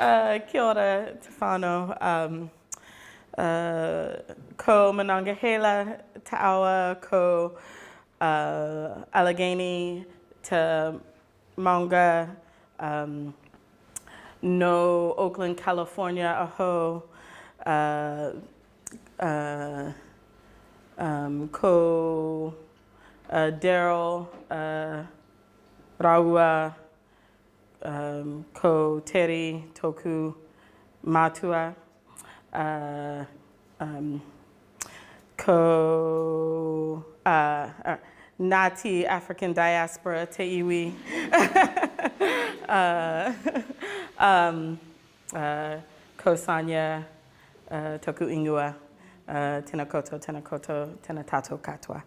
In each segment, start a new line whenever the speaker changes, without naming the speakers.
Kia ora, te whānau. Ko Monongahela, te awa, ko Allegheny, te Maunga, no Oakland, California, aho, ko Daryl, Raua, ko Teri, Toku, Matua, ko Ngāti African Diaspora, Te Iwi, ko Sonya Toku Ingua, tēnā koutou, tēnā tātou katoa.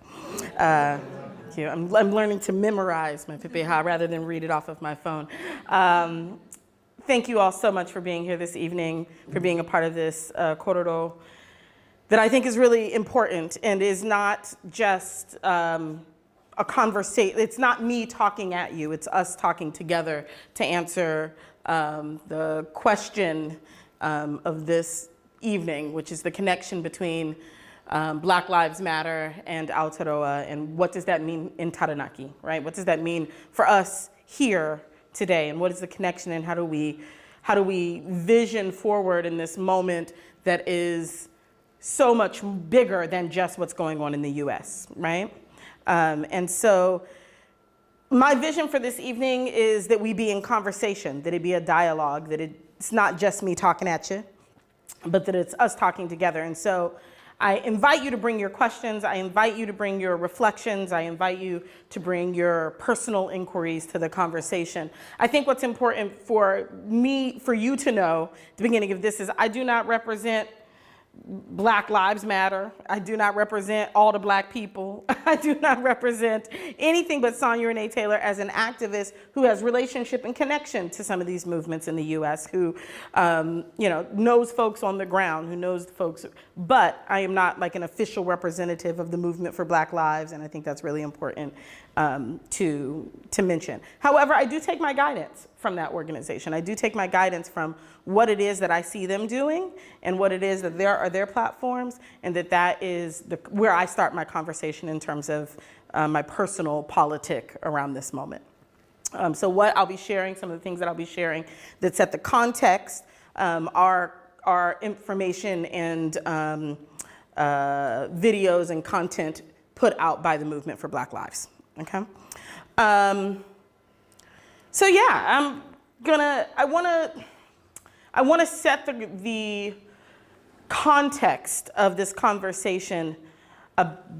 I'm learning to memorize my pepeha rather than read it off of my phone. Thank you all so much for being here this evening, for being a part of this kororo that I think is really important and is not just a conversation. It's not me talking at you, it's us talking together to answer the question of this evening, which is the connection between Black Lives Matter and Aotearoa, and what does that mean in Taranaki, right? What does that mean for us here today, and what is the connection, and how do we vision forward in this moment that is so much bigger than just what's going on in the US, right? And so my vision for this evening is that we be in conversation, that it be a dialogue, that it's not just me talking at you, but that it's us talking together. And so I invite you to bring your questions, I invite you to bring your reflections, I invite you to bring your personal inquiries to the conversation. I think what's important for you to know at the beginning of this is I do not represent Black Lives Matter. I do not represent all the Black people. I do not represent anything but Sonya Renee Taylor as an activist who has relationship and connection to some of these movements in the U.S., who knows folks on the ground, who knows the folks, but I am not like an official representative of the movement for Black Lives, and I think that's really important to mention. However, I do take my guidance from that organization. I do take my guidance from what it is that I see them doing and what it is that there are their platforms, and that is where I start my conversation in terms of my personal politic around this moment. So what I'll be sharing, some of the things that I'll be sharing that set the context are information and videos and content put out by the Movement for Black Lives. Okay. So yeah, I want to set the context of this conversation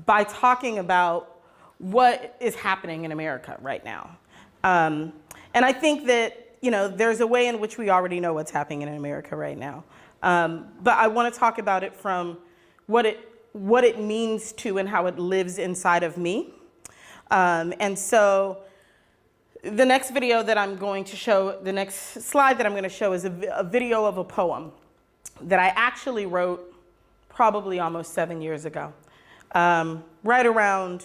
by talking about what is happening in America right now. And I think that, there's a way in which we already know what's happening in America right now. But I want to talk about it from what it means to and how it lives inside of me. And so the next video that I'm going to show, the next slide that I'm going to show is a video of a poem that I actually wrote probably almost 7 years ago, right around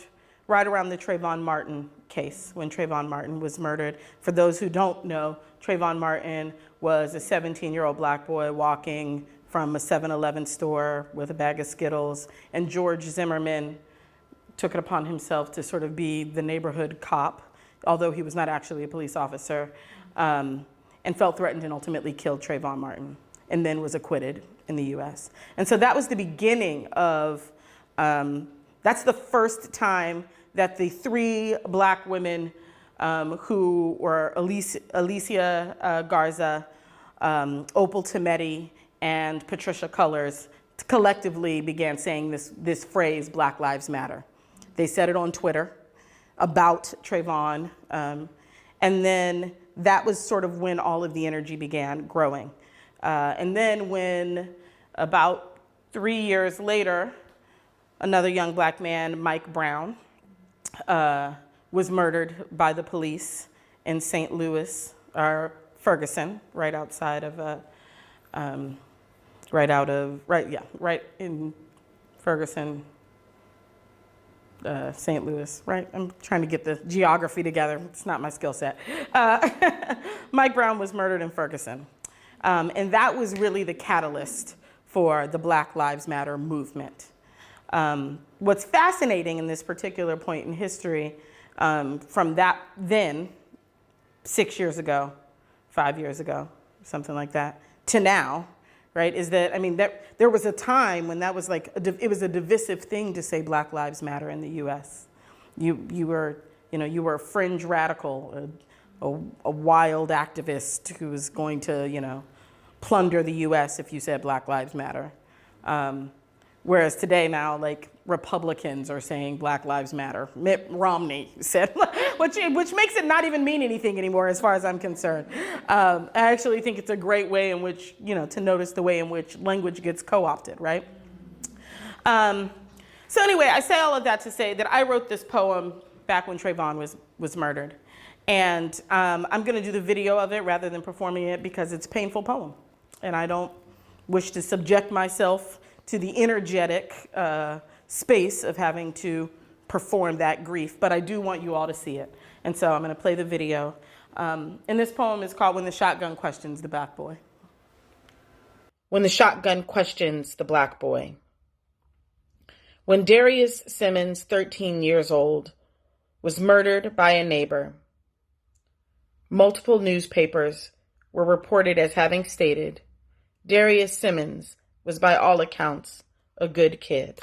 the Trayvon Martin case, when Trayvon Martin was murdered. For those who don't know, Trayvon Martin was a 17-year-old Black boy walking from a 7-Eleven store with a bag of Skittles, and George Zimmerman took it upon himself to sort of be the neighborhood cop, although he was not actually a police officer, and felt threatened and ultimately killed Trayvon Martin, and then was acquitted in the US. And so that was the beginning of, that's the first time that the 3 Black women who were Alicia Garza, Opal Tometi, and Patricia Cullors collectively began saying this phrase, Black Lives Matter. They said it on Twitter about Trayvon, and then that was sort of when all of the energy began growing. And then when about 3 years later, another young Black man, Mike Brown, was murdered by the police in St. Louis, or Ferguson, right outside of, right in Ferguson, St. Louis, right? I'm trying to get the geography together. It's not my skill set. Mike Brown was murdered in Ferguson. And that was really the catalyst for the Black Lives Matter movement. What's fascinating in this particular point in history, from that then, 6 years ago, 5 years ago, something like that, to now, right, is that, I mean, there was a time when that was like, it was a divisive thing to say Black Lives Matter in the US. You were a fringe radical, a wild activist who was going to, plunder the US if you said Black Lives Matter. Whereas today now, like, Republicans are saying Black Lives Matter. Mitt Romney said, which makes it not even mean anything anymore as far as I'm concerned. I actually think it's a great way in which, to notice the way in which language gets co-opted, right? So anyway, I say all of that to say that I wrote this poem back when Trayvon was murdered. And I'm going to do the video of it rather than performing it because it's a painful poem. And I don't wish to subject myself to the energetic space of having to perform that grief, but I do want you all to see it. And so I'm going to play the video. And this poem is called When the Shotgun Questions the Black Boy. When the shotgun questions the black boy. When Darius Simmons, 13 years old, was murdered by a neighbor, multiple newspapers were reported as having stated Darius Simmons was by all accounts a good kid.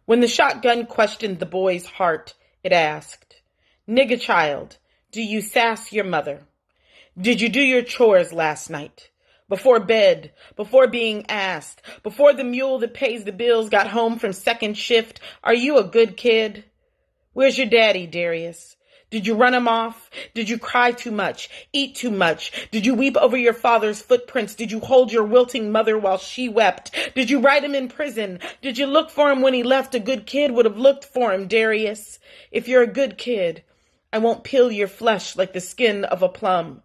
When the shotgun questioned the boy's heart, it asked, "Nigga child, do you sass your mother? Did you do your chores last night? Before bed, before being asked, before the mule that pays the bills got home from second shift, are you a good kid? Where's your daddy, Darius? Did you run him off? Did you cry too much? Eat too much? Did you weep over your father's footprints? Did you hold your wilting mother while she wept? Did you write him in prison? Did you look for him when he left? A good kid would have looked for him, Darius. If you're a good kid, I won't peel your flesh like the skin of a plum.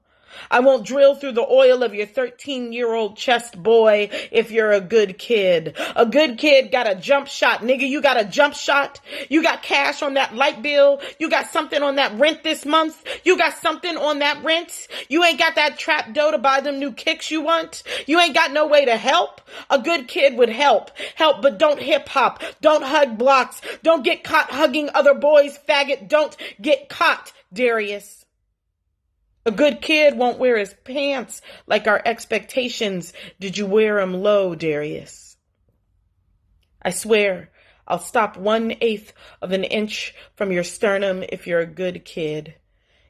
I won't drill through the oil of your 13-year-old chest, boy, if you're a good kid. A good kid got a jump shot. Nigga, you got a jump shot? You got cash on that light bill? You got something on that rent this month? You got something on that rent? You ain't got that trap dough to buy them new kicks you want? You ain't got no way to help? A good kid would help. Help, but don't hip-hop. Don't hug blocks. Don't get caught hugging other boys, faggot. Don't get caught, Darius. A good kid won't wear his pants like our expectations. Did you wear 'em low, Darius? I swear I'll stop 1/8 of an inch from your sternum if you're a good kid.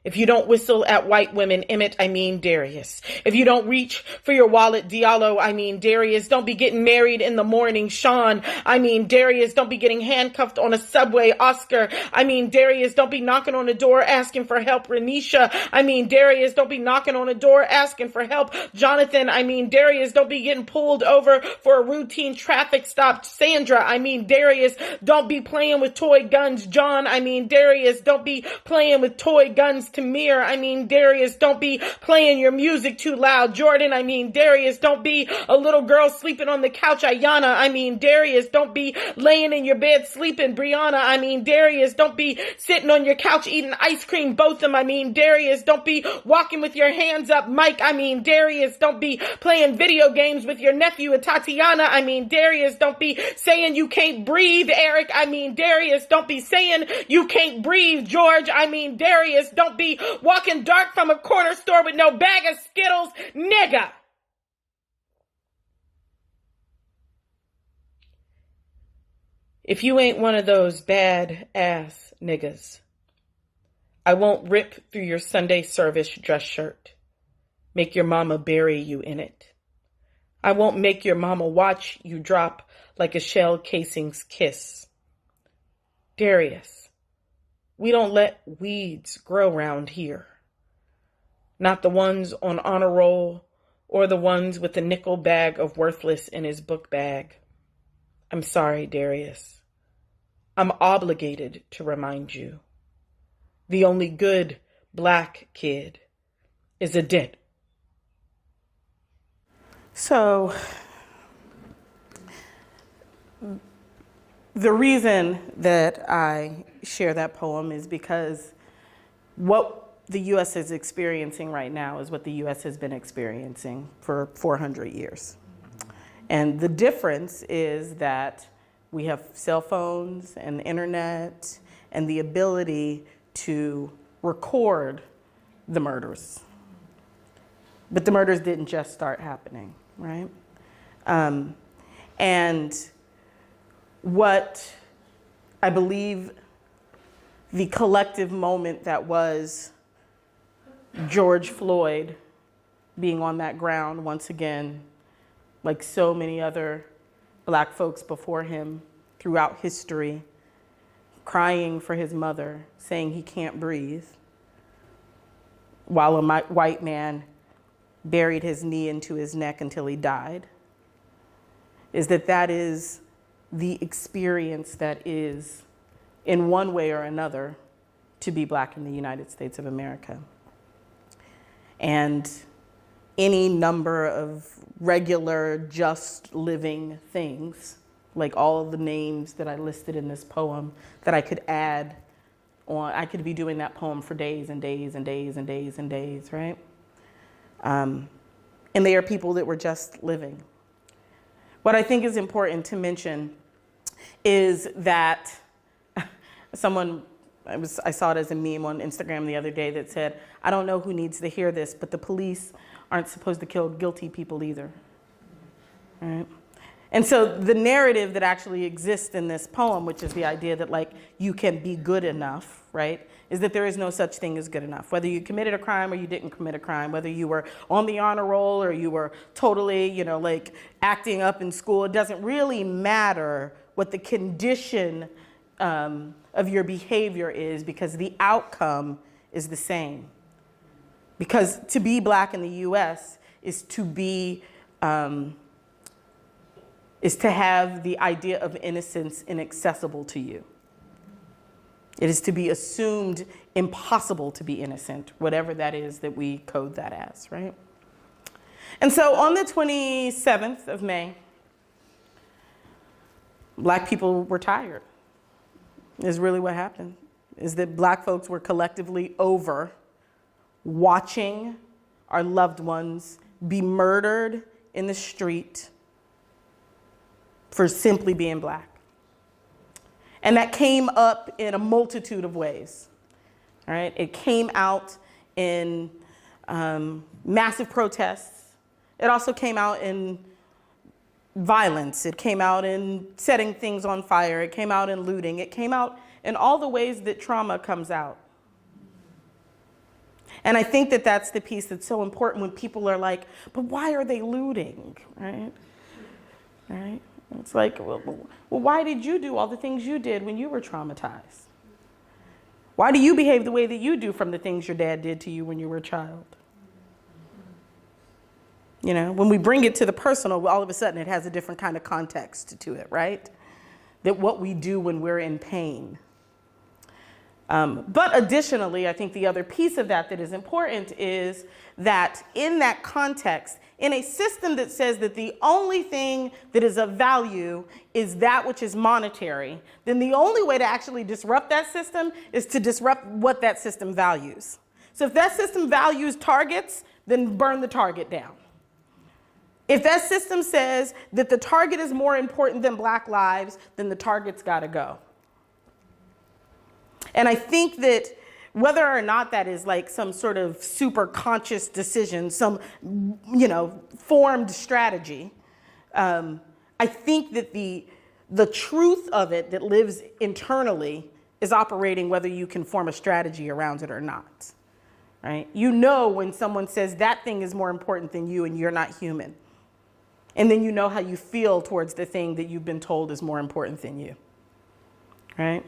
If you don't whistle at white women, Emmett, I mean Darius. If you don't reach for your wallet, Diallo, I mean Darius. Don't be getting married in the morning, Sean, I mean Darius. Don't be getting handcuffed on a subway, Oscar, I mean Darius. Don't be knocking on the door asking for help, Renisha, I mean Darius. Don't be knocking on the door asking for help, Jonathan, I mean Darius. Don't be getting pulled over for a routine traffic stop, Sandra, I mean Darius. Don't be playing with toy guns, John, I mean Darius. Don't be playing with toy guns, Tamir, I mean Darius. Don't be playing your music too loud, Jordan, I mean Darius. Don't be a little girl sleeping on the couch, Ayana, I mean Darius. Don't be laying in your bed sleeping, Brianna, I mean Darius. Don't be sitting on your couch eating ice cream, Botham, I mean Darius. Don't be walking with your hands up, Mike, I mean Darius. Don't be playing video games with your nephew, Tatiana, I mean Darius. Don't be saying you can't breathe, Eric, I mean Darius. Don't be saying you can't breathe, George, I mean Darius. Don't be walking dark from a corner store with no bag of Skittles, nigga. If you ain't one of those bad ass niggas, I won't rip through your Sunday service dress shirt, make your mama bury you in it. I won't make your mama watch you drop like a shell casing's kiss. Darius, we don't let weeds grow round here. Not the ones on honor roll or the ones with the nickel bag of worthless in his book bag. I'm sorry, Darius. I'm obligated to remind you. The only good black kid is a dead. So, the reason that I share that poem is because what the U.S. is experiencing right now is what the U.S. has been experiencing for 400 years. And the difference is that we have cell phones and the internet and the ability to record the murders. But the murders didn't just start happening, right? And what I believe the collective moment that was George Floyd being on that ground once again, like so many other Black folks before him throughout history, crying for his mother, saying he can't breathe, while a white man buried his knee into his neck until he died, is that is the experience that is, in one way or another, to be Black in the United States of America. And any number of regular, just living things, like all of the names that I listed in this poem, that I could add on. I could be doing that poem for days and days and days and days and days, right? And they are people that were just living. What I think is important to mention is that I saw it as a meme on Instagram the other day that said, I don't know who needs to hear this, but the police aren't supposed to kill guilty people either, right? And so the narrative that actually exists in this poem, which is the idea that like you can be good enough, right, is that there is no such thing as good enough. Whether you committed a crime or you didn't commit a crime, whether you were on the honor roll or you were totally, like acting up in school, it doesn't really matter what the condition of your behavior is, because the outcome is the same. Because to be Black in the U.S. is to have the idea of innocence inaccessible to you. It is to be assumed impossible to be innocent, whatever that is that we code that as, right? And so on the 27th of May, Black people were tired, is really what happened, is that Black folks were collectively over watching our loved ones be murdered in the street for simply being Black. And that came up in a multitude of ways, all right? It came out in massive protests. It also came out in violence. It came out in setting things on fire. It came out in looting. It came out in all the ways that trauma comes out. And I think that that's the piece that's so important when people are like, but why are they looting, right? Right? It's like, well, why did you do all the things you did when you were traumatized? Why do you behave the way that you do from the things your dad did to you when you were a child? When we bring it to the personal, all of a sudden it has a different kind of context to it, right? That what we do when we're in pain. But additionally, I think the other piece of that is important is that in that context, in a system that says that the only thing that is of value is that which is monetary, then the only way to actually disrupt that system is to disrupt what that system values. So if that system values targets, then burn the target down. If that system says that the target is more important than Black lives, then the target's got to go. And I think that whether or not that is like some sort of super conscious decision, some, formed strategy, I think that the truth of it that lives internally is operating whether you can form a strategy around it or not, right? When someone says that thing is more important than you and you're not human. And then you know how you feel towards the thing that you've been told is more important than you, right?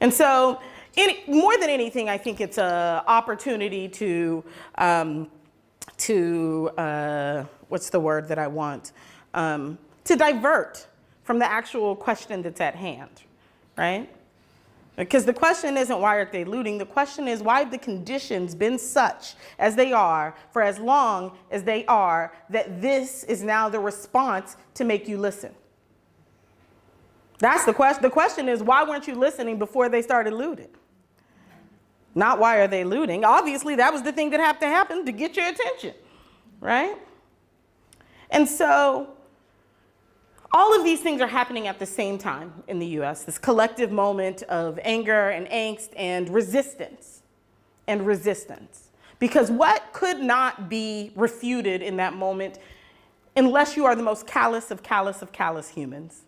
And so more than anything, I think it's an opportunity to what's the word that I want? To divert from the actual question that's at hand, right? Because the question isn't why aren't they looting? The question is why have the conditions been such as they are for as long as they are that this is now the response to make you listen? That's the question. The question is why weren't you listening before they started looting? Not why are they looting? Obviously, that was the thing that had to happen to get your attention, right? And so all of these things are happening at the same time in the US, this collective moment of anger and angst and resistance. Because what could not be refuted in that moment, unless you are the most callous of callous humans,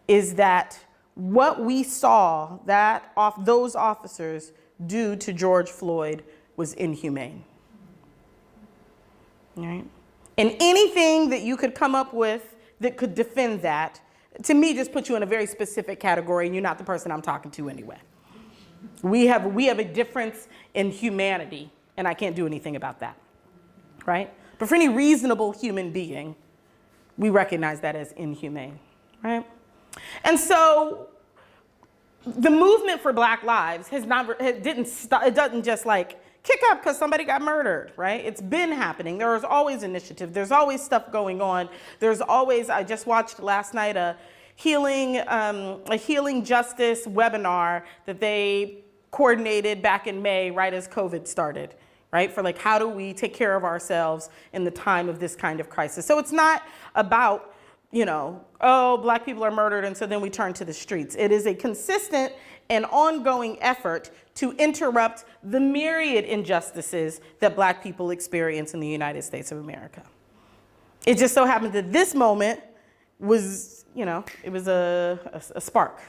is that what we saw that those officers do to George Floyd was inhumane. Right? And anything that you could come up with that could defend that, to me, just put you in a very specific category, and you're not the person I'm talking to anyway. We have a difference in humanity, and I can't do anything about that, right? But for any reasonable human being, we recognize that as inhumane, right? And so the movement for Black Lives it doesn't just like kick up because somebody got murdered, right? It's been happening. There's always initiative. There's always stuff going on. There's always, I just watched last night a healing justice webinar that they coordinated back in May, right as COVID started, right? For like, how do we take care of ourselves in the time of this kind of crisis? So it's not about, oh, Black people are murdered, and so then we turn to the streets. It is a consistent and ongoing effort to interrupt the myriad injustices that Black people experience in the United States of America. It just so happened that this moment was, it was a spark,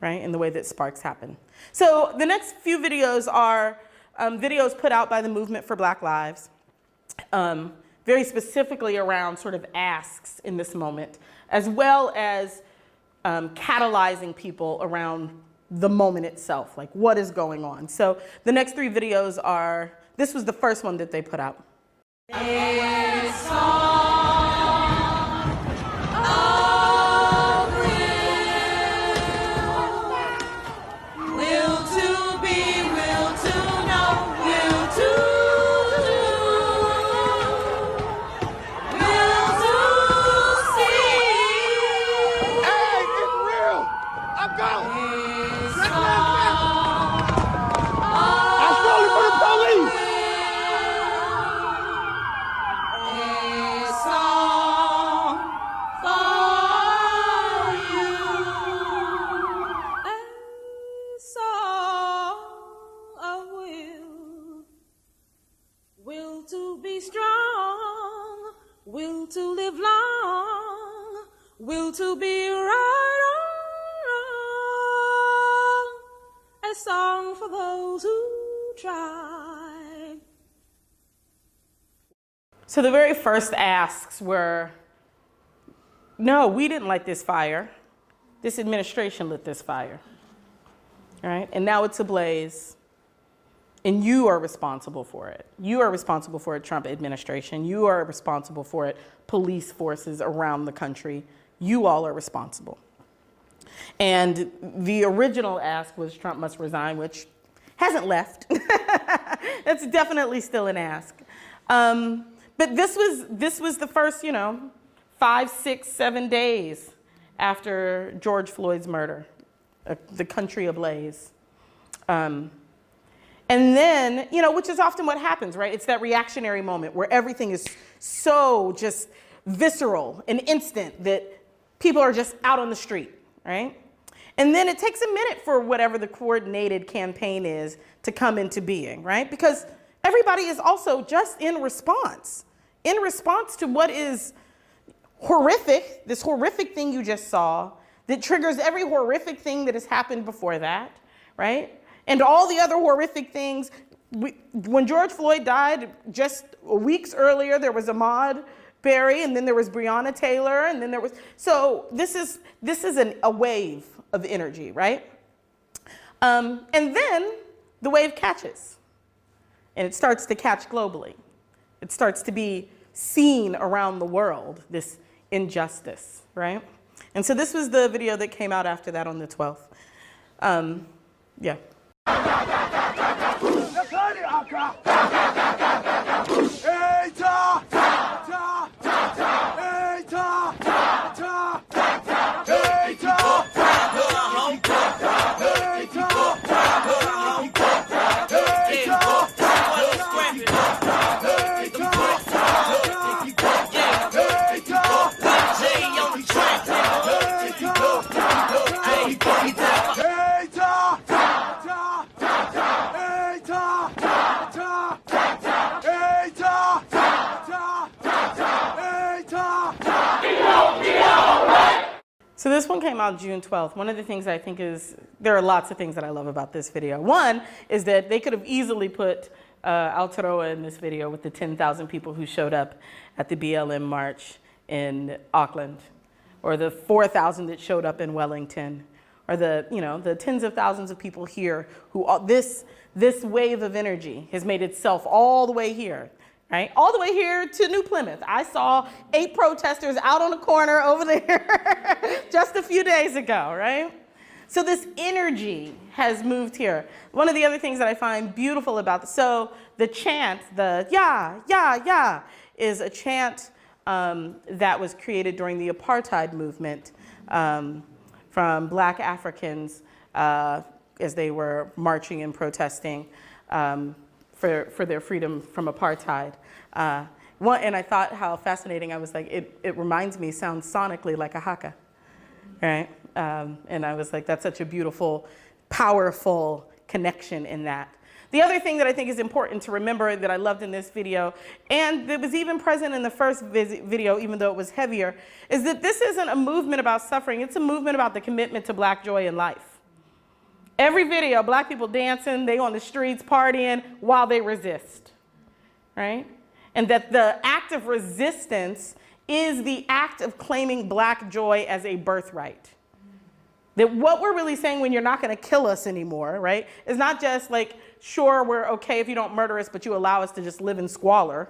right, in the way that sparks happen. So the next few videos are videos put out by the Movement for Black Lives, very specifically around sort of asks in this moment, as well as catalyzing people around the moment itself, like what is going on. So the next 3 videos are, this was the first one that they put out. So the very first asks were, no, we didn't light this fire. This administration lit this fire, right? And now it's ablaze, and you are responsible for it. You are responsible for it, Trump administration. You are responsible for it, police forces around the country. You all are responsible. And the original ask was Trump must resign, which hasn't left. That's definitely still an ask. But this was the first, 5, 6, 7 days after George Floyd's murder, the country ablaze. And then, which is often what happens, right? It's that reactionary moment where everything is so just visceral and instant that people are just out on the street, right? And then it takes a minute for whatever the coordinated campaign is to come into being, right? Because everybody is also just in response to what is horrific, this horrific thing you just saw that triggers every horrific thing that has happened before that, right? And all the other horrific things. When George Floyd died just weeks earlier, there was Ahmaud Berry, and then there was Breonna Taylor, and then there was, so this is a wave of energy, right? And then the wave catches, and it starts to catch globally. It starts to be seen around the world, this injustice, right? And so this was the video that came out after that on the 12th. Yeah. So this one came out June 12th. One of the things I think there are lots of things that I love about this video. One is that they could have easily put Aotearoa in this video with the 10,000 people who showed up at the BLM march in Auckland, or the 4,000 that showed up in Wellington, or the tens of thousands of people here who this wave of energy has made itself all the way here. Right? All the way here to New Plymouth. I saw 8 protesters out on the corner over there just a few days ago, right? So this energy has moved here. One of the other things that I find beautiful about the chant, the ya, ya, ya, is a chant that was created during the apartheid movement from Black Africans as they were marching and protesting for their freedom from apartheid. And I thought how fascinating. I was like, it reminds me, sounds sonically like a haka, right? And I was like, that's such a beautiful, powerful connection in that. The other thing that I think is important to remember that I loved in this video, and that was even present in the first video, even though it was heavier, is that this isn't a movement about suffering. It's a movement about the commitment to Black joy in life. Every video, Black people dancing, they on the streets partying while they resist, right? And that the act of resistance is the act of claiming Black joy as a birthright. That what we're really saying when you're not going to kill us anymore, right, is not just like, sure, we're okay if you don't murder us, but you allow us to just live in squalor.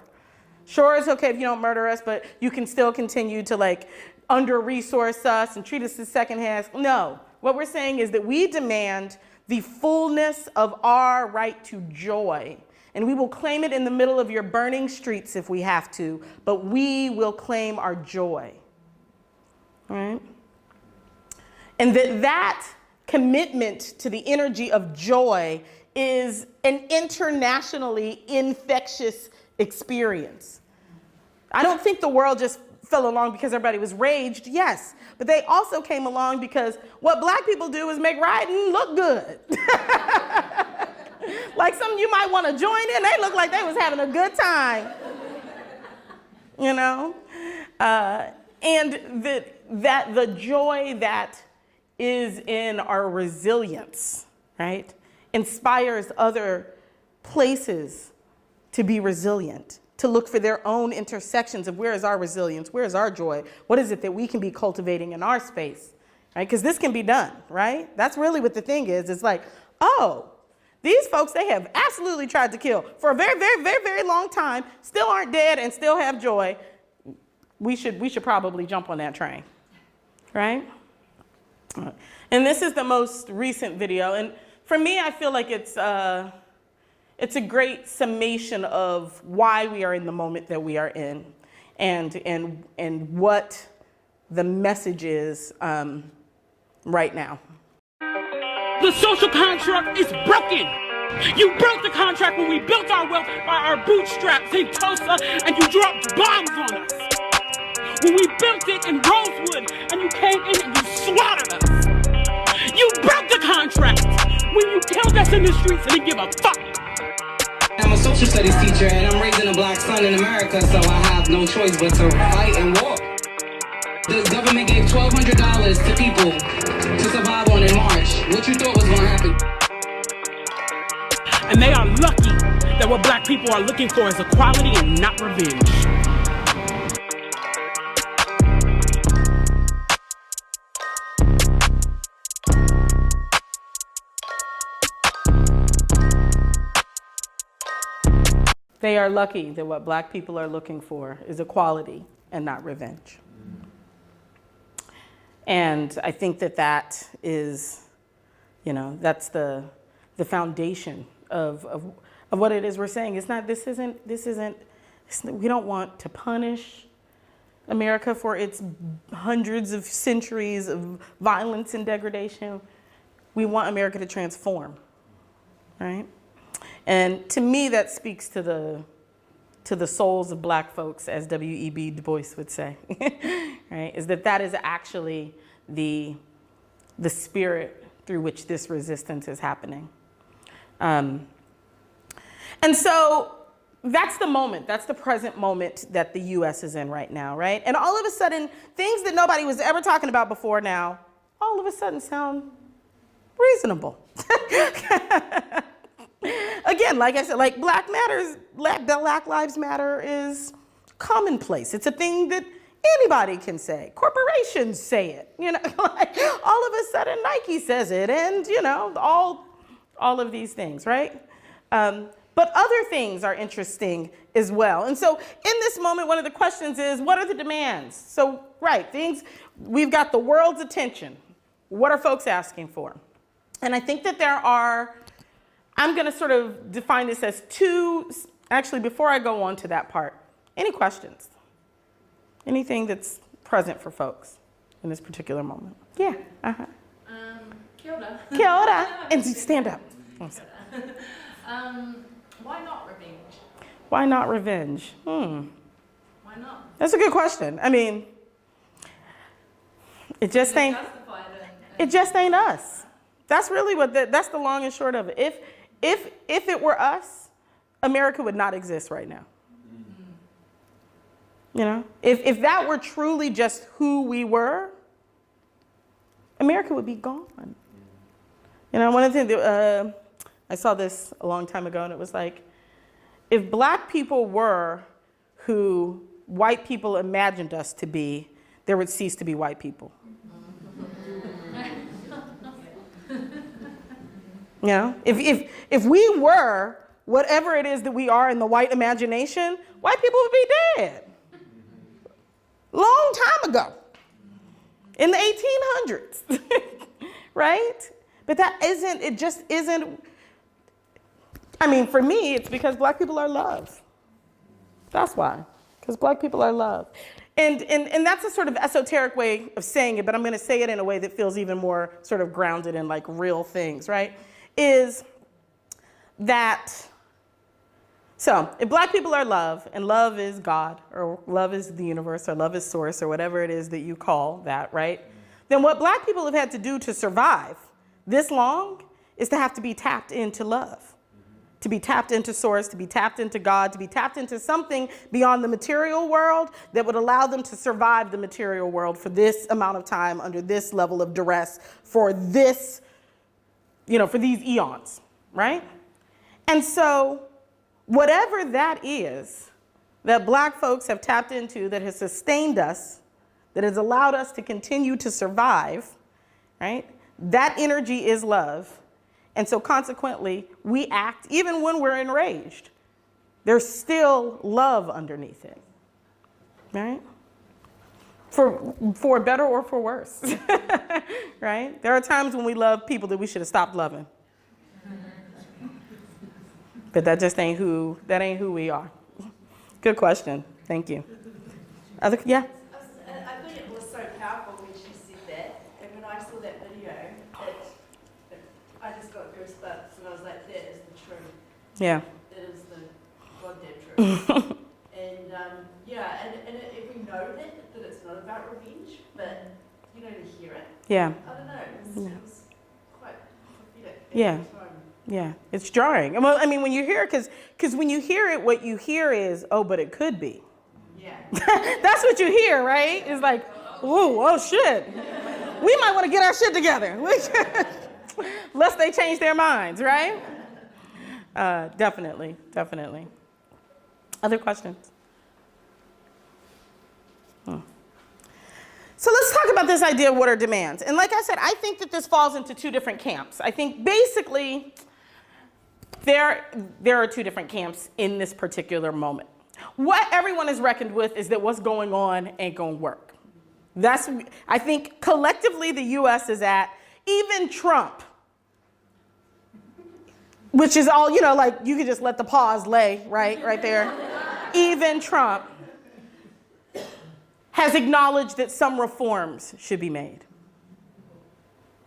Sure, it's okay if you don't murder us, but you can still continue to like under-resource us and treat us as second-hand. No. What we're saying is that we demand the fullness of our right to joy, and we will claim it in the middle of your burning streets if we have to, but we will claim our joy, right? And that commitment to the energy of joy is an internationally infectious experience. I don't think the world just fell along because everybody was raged, yes, but they also came along because what Black people do is make rioting look good. Like some you might want to join in, they look like they was having a good time, you know? And that the joy that is in our resilience, right, inspires other places to be resilient, to look for their own intersections of where is our resilience, where is our joy, what is it that we can be cultivating in our space, right? Because this can be done, right? That's really what the thing is. It's like, oh, these folks, they have absolutely tried to kill for a very, very, very, very long time, still aren't dead and still have joy. We should probably jump on that train, right? And this is the most recent video. And for me, I feel like it's a great summation of why we are in the moment that we are in, and what the message is right now.
The social contract is broken. You broke the contract when we built our wealth by our bootstraps in Tulsa, and you dropped bombs on us. When we built it in Rosewood, and you came in and you slaughtered us. You broke the contract when you killed us in the streets and didn't give a fuck.
I'm a social studies teacher and I'm raising a Black son in America, so I have no choice but to fight and walk. The government gave $1,200 to people to survive on in March. What you thought was going to happen?
And they are lucky that what Black people are looking for is equality and not revenge.
They are lucky that what Black people are looking for is equality and not revenge. And I think that is, that's the foundation of what it is we're saying. It's not, we don't want to punish America for its hundreds of centuries of violence and degradation. We want America to transform, right? And to me, that speaks to the souls of Black folks, as W.E.B. Du Bois would say, right? Is that is actually the spirit through which this resistance is happening. And so that's the moment, that's the present moment that the U.S. is in right now, right? And all of a sudden, things that nobody was ever talking about before now, all of a sudden sound reasonable. Again, like I said, like Black Lives Matter is commonplace. It's a thing that anybody can say. Corporations say it, like all of a sudden Nike says it, and all of these things, right? But other things are interesting as well. And so in this moment, one of the questions is, what are the demands? So, right, we've got the world's attention. What are folks asking for? And I think that I'm going to sort of define this as two, actually, before I go on to that part, any questions? Anything that's present for folks in this particular moment? Yeah. Uh-huh.
Kia ora.
Kia ora. And stand up.
Why not revenge?
Why not revenge?
Why not?
That's a good question. I mean, it just ain't us. That's really that's the long and short of it. If it were us, America would not exist right now. If that were truly just who we were, America would be gone. One of the things, I saw this a long time ago, and it was like, if Black people were who white people imagined us to be, there would cease to be white people. If we were whatever it is that we are in the white imagination, white people would be dead. Long time ago. In the 1800s. Right? But it just isn't. I mean, for me, it's because Black people are loved. That's why. Because Black people are loved. And that's a sort of esoteric way of saying it, but I'm going to say it in a way that feels even more sort of grounded in like real things, right? Is that, so if Black people are love, and love is God, or love is the universe, or love is source, or whatever it is that you call that, right? Then what Black people have had to do to survive this long is to have to be tapped into love. To be tapped into source, to be tapped into God, to be tapped into something beyond the material world that would allow them to survive the material world for this amount of time under this level of duress for this, for these eons, right? And so whatever that is that Black folks have tapped into that has sustained us, that has allowed us to continue to survive, right? That energy is love. And so consequently, we act, even when we're enraged, there's still love underneath it, right? For better or for worse, right? There are times when we love people that we should have stopped loving. But that just ain't who we are. Good question. Thank you. Yeah?
I think it was so powerful when she said that, and when I saw that video, I just got goosebumps, and I was like, that is the truth.
Yeah.
It is the goddamn truth. And if we know that it's not about revenge, but, to hear it.
Yeah.
I don't know, it was quite prophetic.
Yeah. Yeah, it's jarring. Well, I mean, when you hear it, because when you hear it, what you hear is, oh, but it could be.
Yeah.
That's what you hear, right? It's like, ooh, oh shit. We might want to get our shit together. Lest they change their minds, right? Definitely. Other questions? So let's talk about this idea of what are demands. And like I said, I think that this falls into two different camps. I think basically there are two different camps in this particular moment. What everyone is reckoned with is that what's going on ain't gonna work. I think collectively the US is at, even Trump, which is all, like you could just let the pause lay right there. Even Trump has acknowledged that some reforms should be made,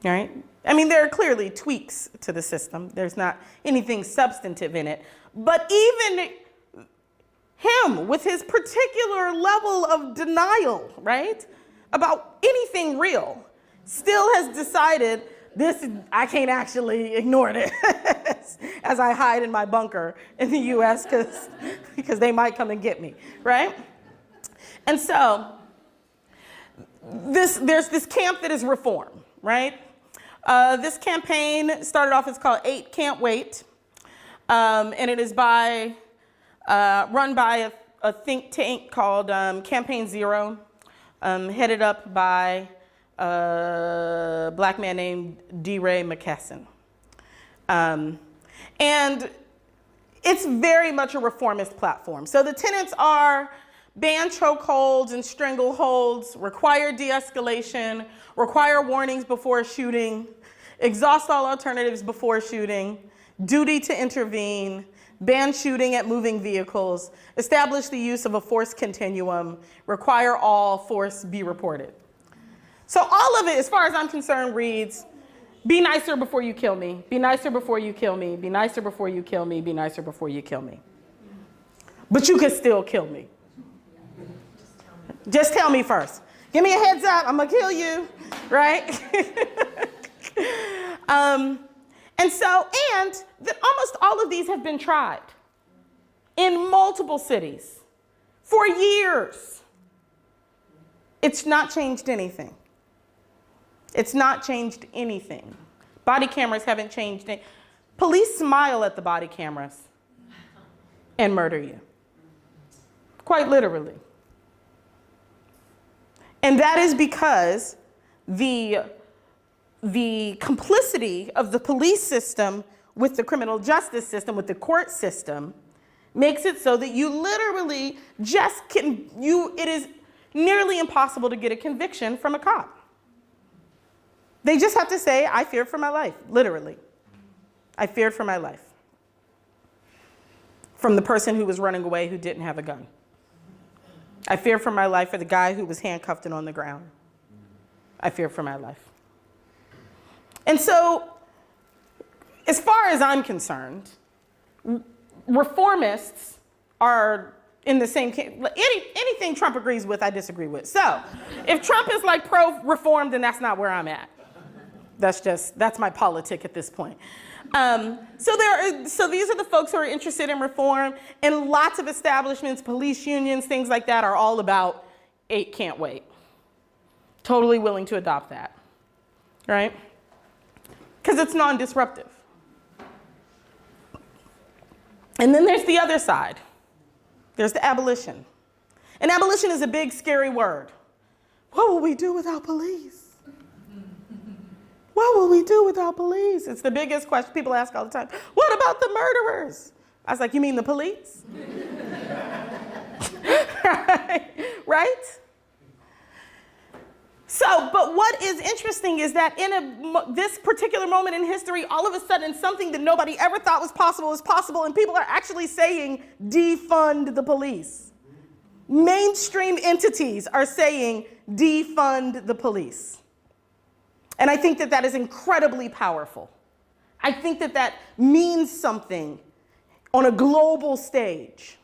right? I mean, there are clearly tweaks to the system. There's not anything substantive in it. But even him, with his particular level of denial, right, about anything real, still has decided I can't actually ignore it. as I hide in my bunker in the US because they might come and get me, right? And so there's this camp that is reform, right? This campaign started off, it's called 8 Can't Wait, and it is run by a think tank called Campaign Zero, headed up by a black man named D. Ray McKesson. And it's very much a reformist platform. So the tenets are ban chokeholds and strangleholds, require de-escalation, require warnings before shooting, exhaust all alternatives before shooting, duty to intervene, ban shooting at moving vehicles, establish the use of a force continuum, require all force be reported. So all of it, as far as I'm concerned, reads, be nicer before you kill me, be nicer before you kill me, be nicer before you kill me, be nicer before you kill me. But you could still kill me. Just tell me first. Give me a heads up, I'm gonna kill you, right? And that almost all of these have been tried in multiple cities for years. It's not changed anything. It's not changed anything. Body cameras haven't changed anything. Police smile at the body cameras and murder you. Quite literally. And that is because the complicity of the police system with the criminal justice system, with the court system, makes it so that you literally it is nearly impossible to get a conviction from a cop. They just have to say, I feared for my life, literally. I feared for my life. From the person who was running away who didn't have a gun. I feared for my life for the guy who was handcuffed and on the ground. I feared for my life. And so, as far as I'm concerned, reformists are in the same camp. Anything Trump agrees with, I disagree with. So, if Trump is like pro-reform, then that's not where I'm at. That's my politic at this point. So these are the folks who are interested in reform, and lots of establishments, police unions, things like that are all about 8 Can't Wait. Totally willing to adopt that, right? Because it's non-disruptive. And then there's the other side. There's the abolition. And abolition is a big, scary word. What will we do without police? What will we do without police? It's the biggest question people ask all the time. What about the murderers? I was like, you mean the police? Right? So, but what is interesting is that in this particular moment in history, all of a sudden something that nobody ever thought was possible is possible, and people are actually saying, defund the police. Mainstream entities are saying, defund the police. And I think that that is incredibly powerful. I think that that means something on a global stage.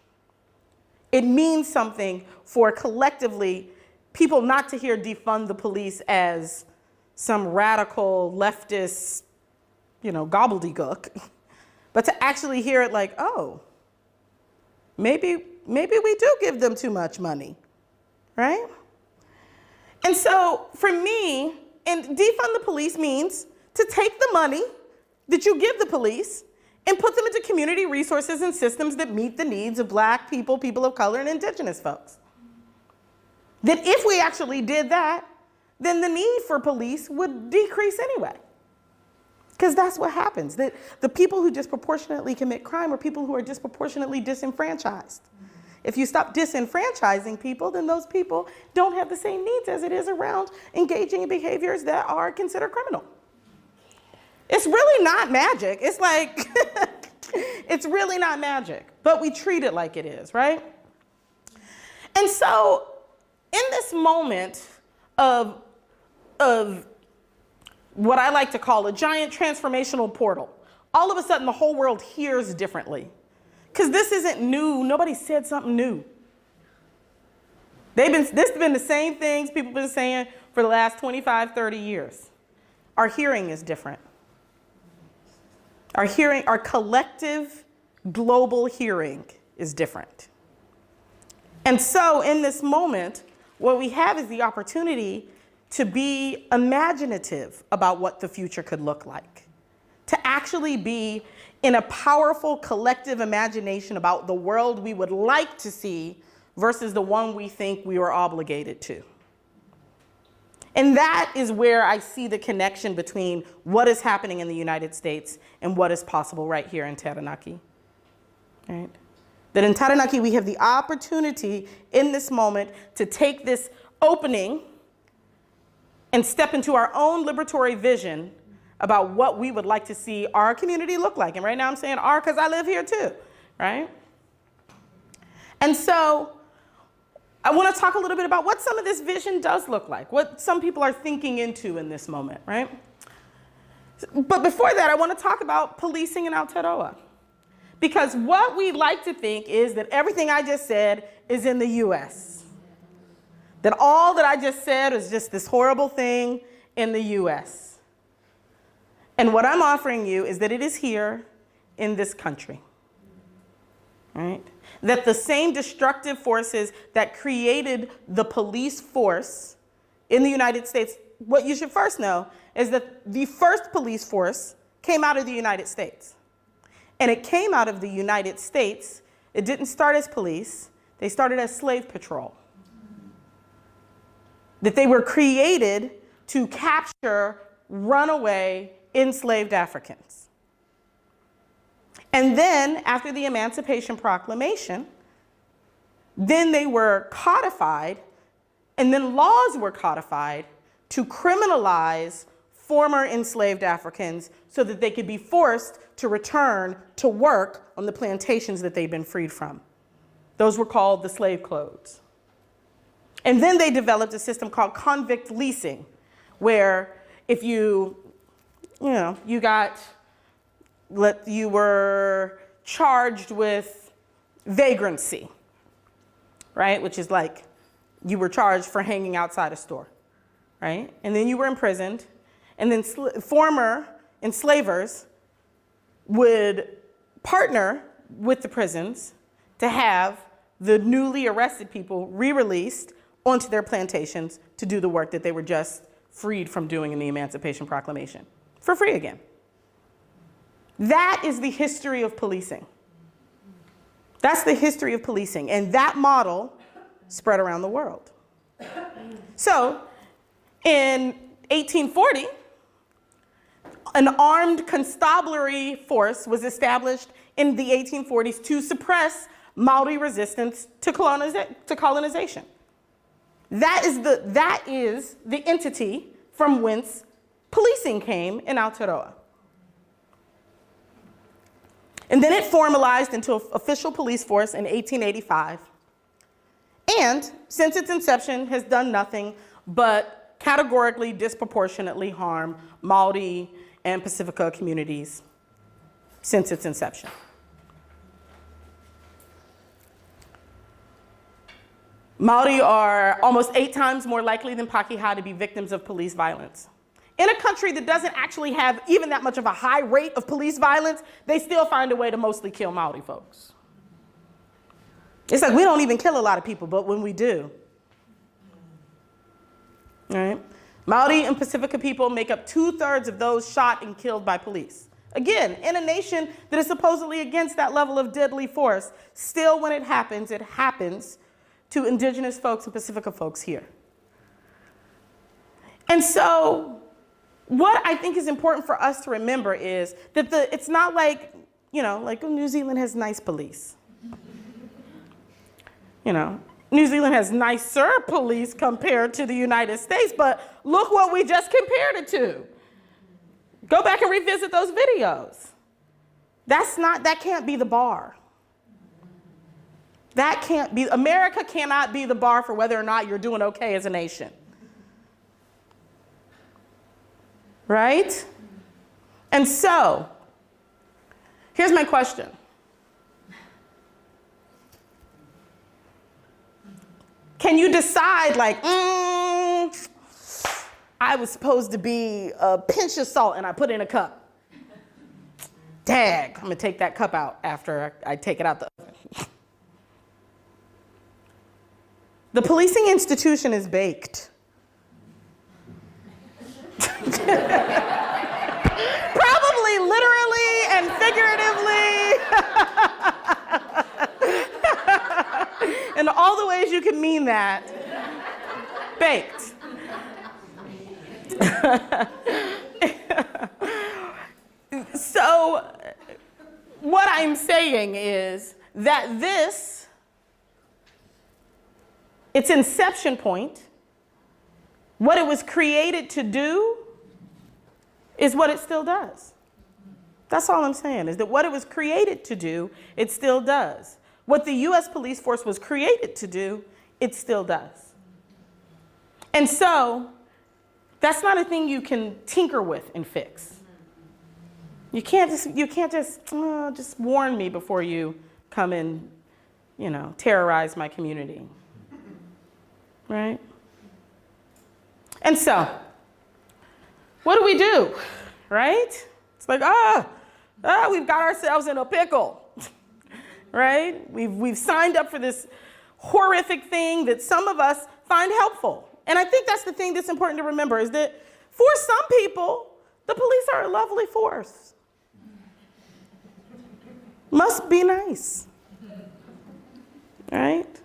It means something for collectively people not to hear defund the police as some radical leftist, gobbledygook, but to actually hear it like, oh, maybe we do give them too much money, right? And so for me, and defund the police means to take the money that you give the police and put them into community resources and systems that meet the needs of Black people, people of color, and indigenous folks. That if we actually did that, then the need for police would decrease anyway. Because that's what happens. That the people who disproportionately commit crime are people who are disproportionately disenfranchised. If you stop disenfranchising people, then those people don't have the same needs as it is around engaging in behaviors that are considered criminal. It's really not magic. It's like, it's really not magic, but we treat it like it is, right? And so in this moment of what I like to call a giant transformational portal, all of a sudden the whole world hears differently. Because this isn't new. Nobody said something new. This has been the same things people have been saying for the last 25, 30 years. Our hearing is different. Our collective global hearing is different. And so in this moment, what we have is the opportunity to be imaginative about what the future could look like, to actually be in a powerful collective imagination about the world we would like to see versus the one we think we were obligated to. And that is where I see the connection between what is happening in the United States and what is possible right here in Taranaki. Right? That in Taranaki, we have the opportunity in this moment to take this opening and step into our own liberatory vision about what we would like to see our community look like. And right now I'm saying our because I live here too, right? And so I want to talk a little bit about what some of this vision does look like, what some people are thinking into in this moment, right? But before that, I want to talk about policing in Aotearoa. Because what we like to think is that everything I just said is in the US. That all that I just said is just this horrible thing in the US. And what I'm offering you is that it is here in this country, right? That the same destructive forces that created the police force in the United States, what you should first know is that the first police force came out of the United States. And it came out of the United States. It didn't start as police. They started as slave patrol. That they were created to capture runaway enslaved Africans. And then after the Emancipation Proclamation, then they were codified, and then laws were codified to criminalize former enslaved Africans so that they could be forced to return to work on the plantations that they'd been freed from. Those were called the slave codes. And then they developed a system called convict leasing, where if you were charged with vagrancy, right? Which is like you were charged for hanging outside a store, right? And then you were imprisoned, and then former enslavers would partner with the prisons to have the newly arrested people re-released onto their plantations to do the work that they were just freed from doing in the Emancipation Proclamation for free again. That is the history of policing. That's the history of policing, and that model spread around the world. So in 1840, an armed constabulary force was established in the 1840s to suppress Maori resistance to colonization. That is the entity from whence policing came in Aotearoa. And then it formalized into an official police force in 1885. And since its inception has done nothing but categorically disproportionately harm Maori and Pacifica communities since its inception. Maori are almost 8 times more likely than Pakeha to be victims of police violence. In a country that doesn't actually have even that much of a high rate of police violence, they still find a way to mostly kill Maori folks. It's like we don't even kill a lot of people, but when we do, all right? Maori and Pacifica people make up 2/3 of those shot and killed by police. Again, in a nation that is supposedly against that level of deadly force, still when it happens to indigenous folks and Pacifica folks here. And so what I think is important for us to remember is that it's not like, New Zealand has nice police. New Zealand has nicer police compared to the United States, but look what we just compared it to. Go back and revisit those videos. That can't be the bar. America cannot be the bar for whether or not you're doing okay as a nation. Right? And so, here's my question. Can you decide I was supposed to be a pinch of salt and I put it in a cup? Dag, I'm gonna take that cup out after I take it out the oven. The policing institution is baked. Probably literally and figuratively. In all the ways you can mean that. Baked. So, what I'm saying is that its inception point, what it was created to do, is what it still does. That's all I'm saying, is that what it was created to do, it still does. What the U.S. police force was created to do, it still does. And so, that's not a thing you can tinker with and fix. You can't just warn me before you come and, terrorize my community. Right? And so, what do? Right? It's like, we've got ourselves in a pickle. Right? We've signed up for this horrific thing that some of us find helpful. And I think that's the thing that's important to remember, is that for some people, the police are a lovely force. Must be nice. Right?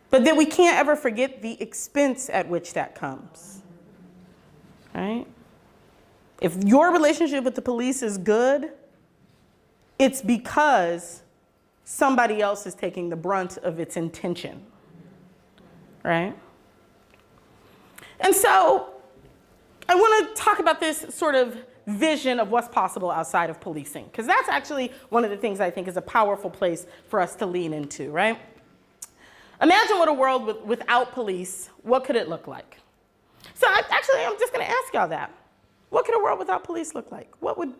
But then we can't ever forget the expense at which that comes. Right? If your relationship with the police is good, it's because somebody else is taking the brunt of its intention. Right? And so I want to talk about this sort of vision of what's possible outside of policing, because that's actually one of the things I think is a powerful place for us to lean into, right? Imagine what a world without police, what could it look like? So I'm just going to ask y'all that. What could a world without police look like? What would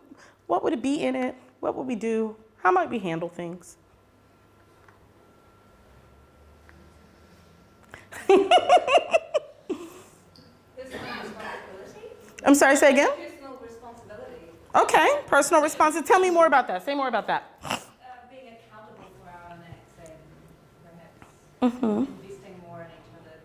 it be in it? What would we do? How might we handle things? I'm sorry, say again?
Personal responsibility.
Okay, personal responsibility. Tell me more about that. Say more about that.
Being accountable for our own acts and perhaps investing more in each other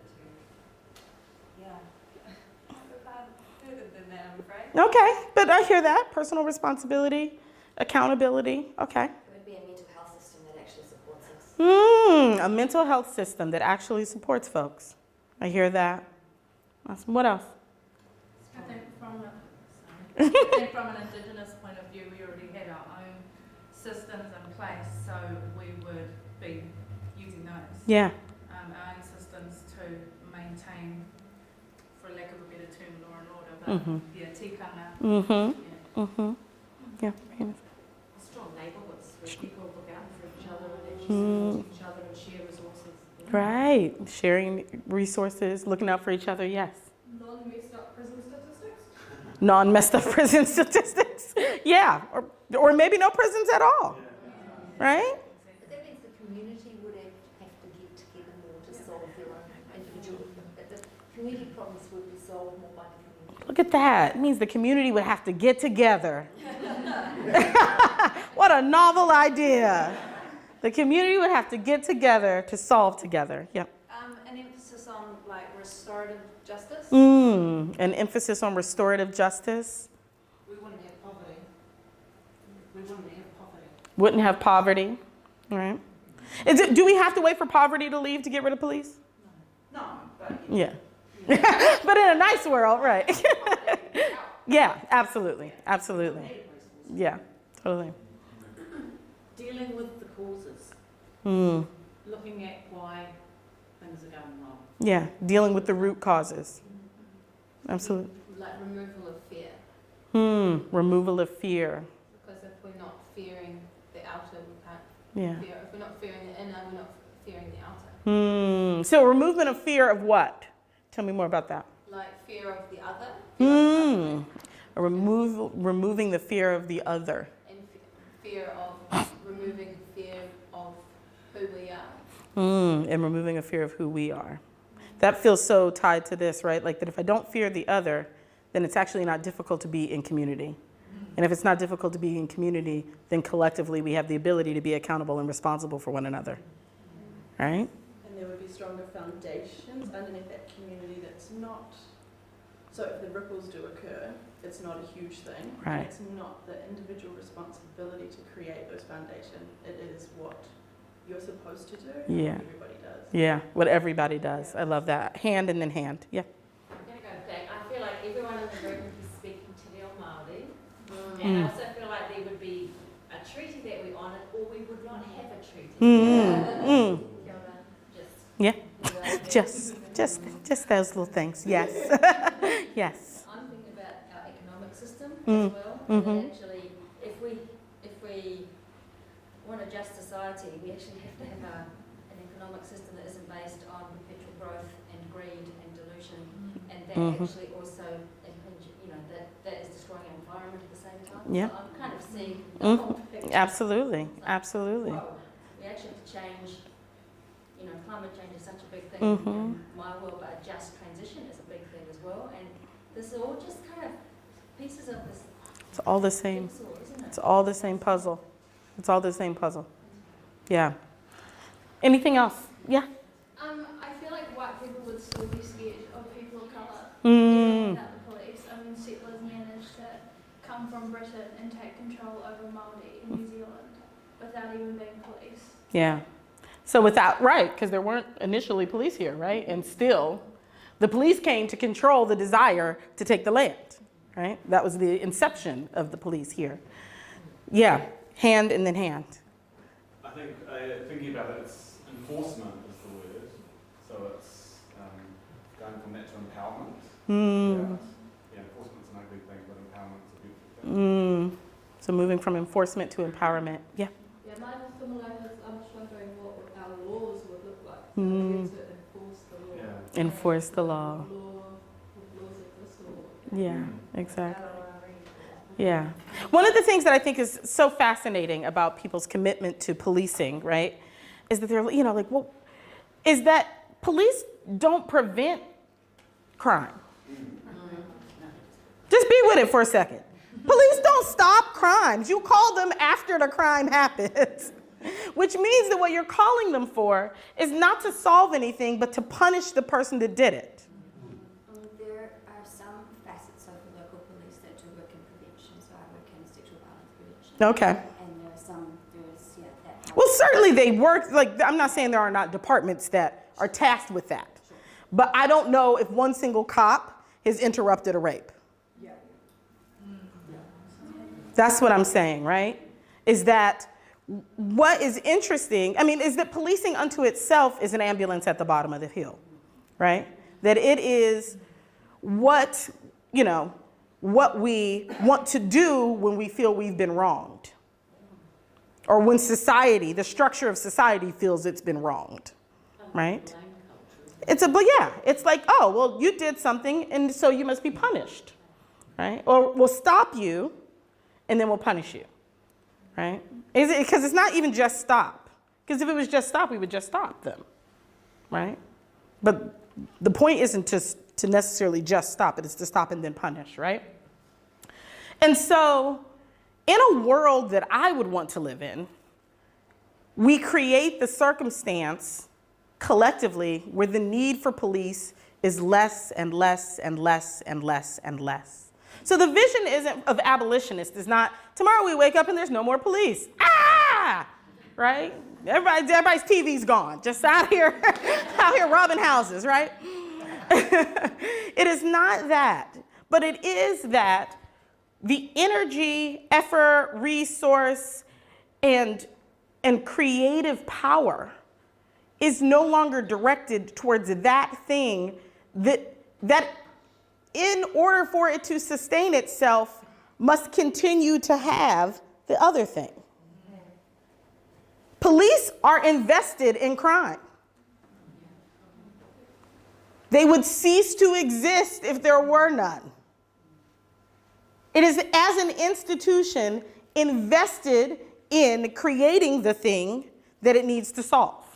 further than that, I'm afraid.
Okay, but I hear that. Personal responsibility, accountability. Okay.
It would be a mental health system that actually supports us.
A mental health system that actually supports folks. I hear that. Awesome. What else?
I think from an Indigenous point of view, we already had our own systems in place, so we would be using those.
Yeah.
Our own systems to maintain, for lack of a better term, law and order, but tikanga.
Yeah.
Strong neighbourhoods where people look out for each other and actually support each other and share resources.
Right. Sharing resources, looking out for each other, yes.
Non-messed up prison statistics?
Non-messed up prison statistics. Yeah. Or maybe no prisons at all. Right?
But that means the community would have to get together more to solve their own individual. The community problems would be solved more by the community.
Look at that. It means the community would have to get together. What a novel idea. The community would have to get together to solve together. Yep.
An emphasis on restorative justice.
An emphasis on restorative justice.
We wouldn't have poverty.
Wouldn't have poverty. Right. Do we have to wait for poverty to leave to get rid of police?
No, but
Yeah. But in a nice world, right. Yeah, absolutely. Yeah, totally.
Dealing with the causes. Looking at why things are going wrong.
Yeah, dealing with the root causes. Absolutely.
like removal of fear.
Removal of fear.
Because if we're not fearing the outer, we can't
Yeah.
fear. If we're not fearing the inner, we're not fearing the outer.
So removement of fear of what? Tell me more about that.
Like fear of the other.
Removing the fear of the other.
And fear of removing fear of who we are.
And removing a fear of who we are. That feels so tied to this, right? Like that if I don't fear the other, then it's actually not difficult to be in community. And if it's not difficult to be in community, then collectively we have the ability to be accountable and responsible for one another, right?
And there would be stronger foundations underneath that community that's not, so if the ripples do occur, it's not a huge thing.
Right.
It's not the individual responsibility to create those foundations. It is what you're supposed to do and
Yeah.
what everybody does.
Yeah, what everybody does. I love that. Hand and then hand. Yeah.
I'm going to go back. I feel like everyone in the group would be speaking Te Reo Māori. And I also feel like there would be a treaty that we honoured, or we would not have a treaty.
Yeah. Just those little things. Yes. Yes.
I'm thinking about our economic system as well. And actually, if we want a just society, we actually have to have an economic system that isn't based on perpetual growth and greed and delusion, and that actually also that is destroying our environment at the same time.
Yeah.
So I'm kind of seeing the whole picture.
Absolutely.
It's like,
Absolutely.
whoa, we actually have to change. Climate change is such a big thing in my world, but a just transition is a big thing as well. And this is all just kind of pieces of this.
It's all the same.
jigsaw, isn't it?
It's all the same puzzle. It's all the same puzzle. Yeah. Anything else? Yeah.
I feel like white people would still be scared of people of colour,
Mm.
without the police. I mean, settlers managed to come from Britain and take control over Māori in New Zealand without even being police.
Yeah. So right, because there weren't initially police here, right? And still, the police came to control the desire to take the land, right? That was the inception of the police here. Yeah, hand and then hand.
I think thinking about it, it's enforcement is the word. So it's going from that to empowerment. Yeah, enforcement's an ugly thing, but empowerment's a beautiful thing.
So moving from enforcement to empowerment. Yeah.
Yeah, mine is similar. I'm just wondering what our laws would look like. So we get to enforce the law.
Yeah.
Enforce the law.
Laws exist or
Yeah, exactly. Yeah. One of the things that I think is so fascinating about people's commitment to policing, right, is that they're, is that police don't prevent crime. Just be with it for a second. Police don't stop crimes. You call them after the crime happens, which means that what you're calling them for is not to solve anything, but to punish the person that did it.
There are some facets of the local police that do work in prevention, so I work in sexual violence prevention.
Okay.
And that.
Well, certainly they work, I'm not saying there are not departments that are tasked with that, but I don't know if one single cop has interrupted a rape. That's what I'm saying, right? Is that what is interesting, is that policing unto itself is an ambulance at the bottom of the hill, right? That it is what we want to do when we feel we've been wronged. Or when the structure of society feels it's been wronged, right? It's like, oh, well, you did something and so you must be punished, right? Or we'll stop you and then we'll punish you, right? Because it's not even just stop. Because if it was just stop, we would just stop them, right? But the point isn't to necessarily just stop it, it's to stop and then punish, right? And so in a world that I would want to live in, we create the circumstance collectively where the need for police is less and less and less and less and less. So the vision of abolitionists is not, tomorrow we wake up and there's no more police. Right? Everybody's TV's gone, just out here robbing houses, right? It is not that, but it is that the energy, effort, resource, and creative power is no longer directed towards that thing that in order for it to sustain itself must continue to have the other thing. Police are invested in crime. They would cease to exist if there were none. It is as an institution invested in creating the thing that it needs to solve.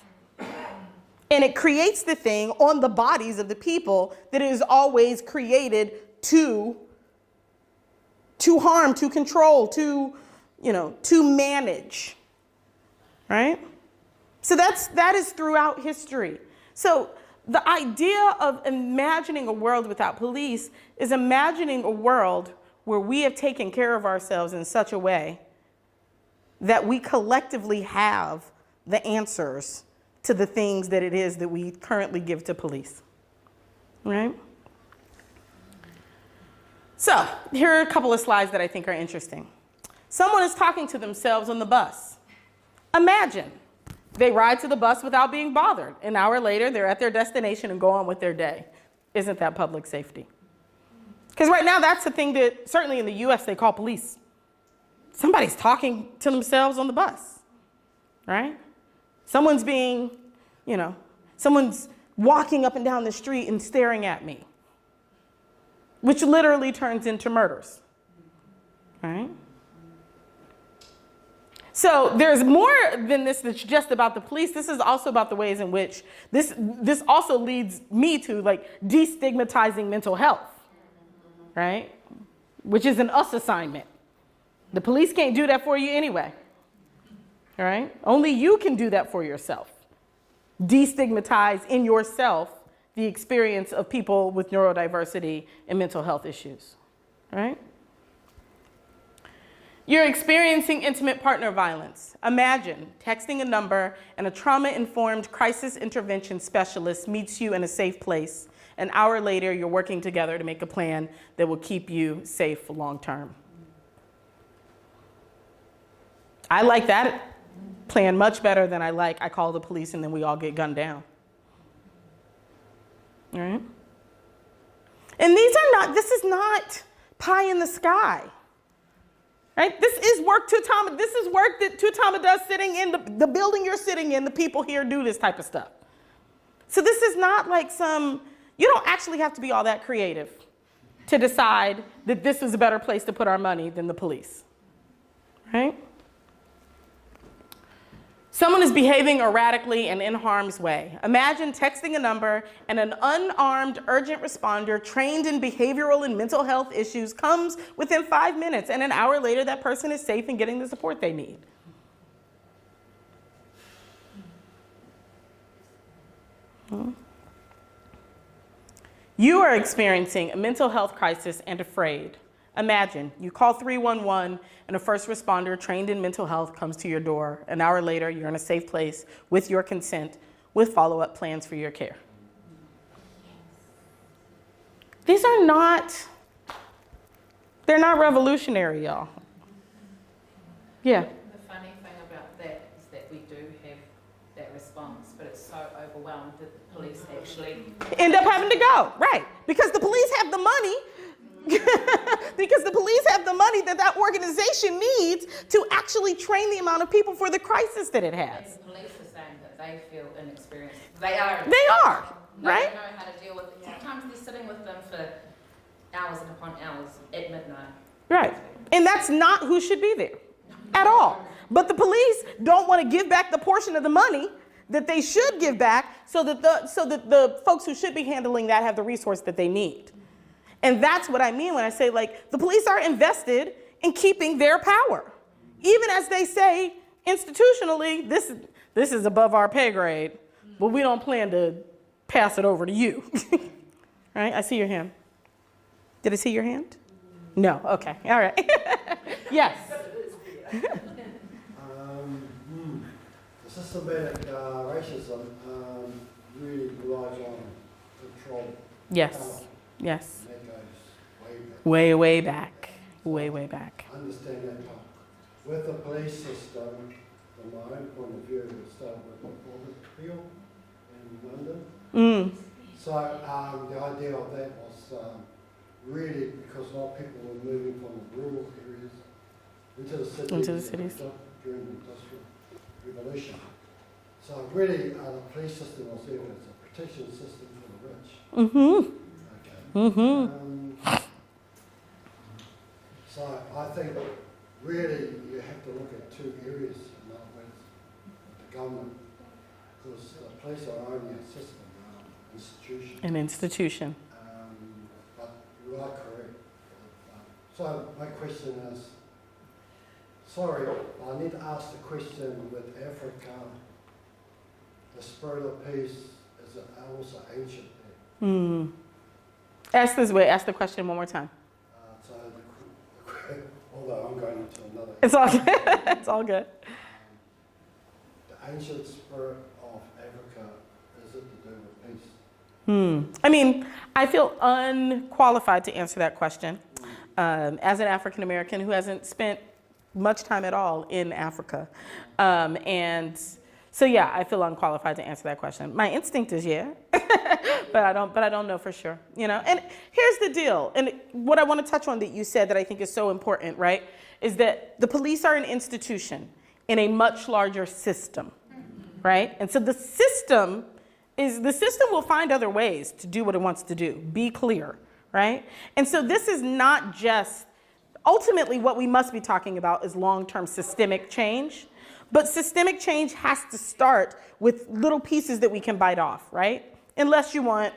And it creates the thing on the bodies of the people that it is always created to to harm, to control, to manage, right? So that is throughout history. So the idea of imagining a world without police is imagining a world where we have taken care of ourselves in such a way that we collectively have the answers to the things that it is that we currently give to police, right? So here are a couple of slides that I think are interesting. Someone is talking to themselves on the bus. Imagine they ride to the bus without being bothered. An hour later, they're at their destination and go on with their day. Isn't that public safety? Because right now, that's the thing that, certainly in the US, they call police. Somebody's talking to themselves on the bus, right? Someone's someone's walking up and down the street and staring at me, which literally turns into murders, right? So there's more than this that's just about the police. This is also about the ways in which this also leads me to destigmatizing mental health, right? Which is an us assignment. The police can't do that for you anyway, right? Only you can do that for yourself. Destigmatize in yourself the experience of people with neurodiversity and mental health issues, right? You're experiencing intimate partner violence. Imagine texting a number and a trauma-informed crisis intervention specialist meets you in a safe place. An hour later, you're working together to make a plan that will keep you safe long term. I like that plan much better than I call the police and then we all get gunned down. All right? And this is not pie in the sky. Right? This is work Tu Tama. This is work that Tu Tama does sitting in the building you're sitting in. The people here do this type of stuff. So this is not like you don't actually have to be all that creative to decide that this is a better place to put our money than the police. Right? Someone is behaving erratically and in harm's way. Imagine texting a number and an unarmed urgent responder trained in behavioral and mental health issues comes within 5 minutes, and an hour later that person is safe and getting the support they need. You are experiencing a mental health crisis and afraid. Imagine you call 311 and a first responder trained in mental health comes to your door. An hour later, you're in a safe place with your consent with follow-up plans for your care. They're not revolutionary, y'all. Yeah.
The funny thing about that is that we do have that response, but it's so overwhelmed that the police actually
end up having to go, right? Because the police have the money. Because the police have the money that organization needs to actually train the amount of people for the crisis that it has.
And the police are saying that they feel inexperienced. They are,
right?
They don't know how to deal with it. Sometimes they're sitting with them for hours and upon hours at midnight.
Right. And that's not who should be there at all. But the police don't want to give back the portion of the money that they should give back so that the folks who should be handling that have the resource that they need. And that's what I mean when I say, the police are invested in keeping their power. Even as they say, institutionally, this is above our pay grade, but we don't plan to pass it over to you. Right? I see your hand. Did I see your hand? No. Okay. All right. Yes.
The systematic racism really relies on control.
Yes. Yes.
And that goes way back.
Way back.
I understand that part. With the police system, from my own point of view, it started with the Corbett Appeal in London. So the idea of that was really because a lot of people were moving from the rural areas into the cities during the Industrial Revolution. So really, the police system was there as a protection system for the rich. So I think really you have to look at two areas in other words, the government, because the police are only a system, institution.
An institution.
But you are correct. So my question is, sorry, I need to ask the question with Africa, the spirit of peace, is it also ancient there?
Ask the question one more time.
Although I'm going into another.
It's all good. It's all good.
The ancient spirit of Africa, is it to do with peace?
I mean, I feel unqualified to answer that question. As an African American who hasn't spent much time at all in Africa. And so yeah, I feel unqualified to answer that question. My instinct is yeah, but I don't know for sure, you know? And here's the deal. And what I want to touch on that you said that I think is so important, right? Is that the police are an institution in a much larger system, right? And so the system will find other ways to do what it wants to do. Be clear, right? And so this is not just, ultimately what we must be talking about is long-term systemic change. But systemic change has to start with little pieces that we can bite off, right? Unless you want,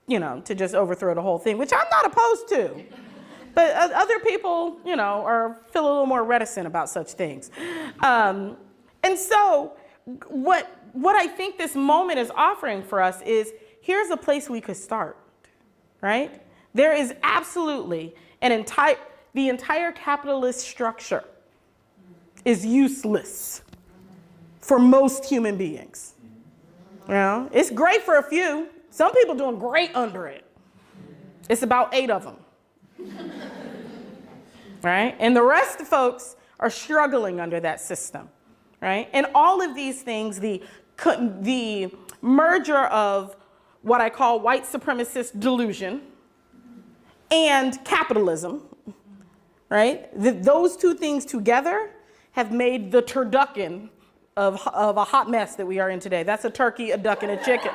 you know, to just overthrow the whole thing, which I'm not opposed to. But other people, you know, feel a little more reticent about such things. And so what I think this moment is offering for us is, here's a place we could start, right? There is absolutely the entire capitalist structure is useless for most human beings. You know, it's great for a few. Some people doing great under it. It's about 8 of them. Right? And the rest of folks are struggling under that system. Right? And all of these things, the merger of what I call white supremacist delusion and capitalism, right? Those two things together have made the turducken of a hot mess that we are in today. That's a turkey, a duck, and a chicken.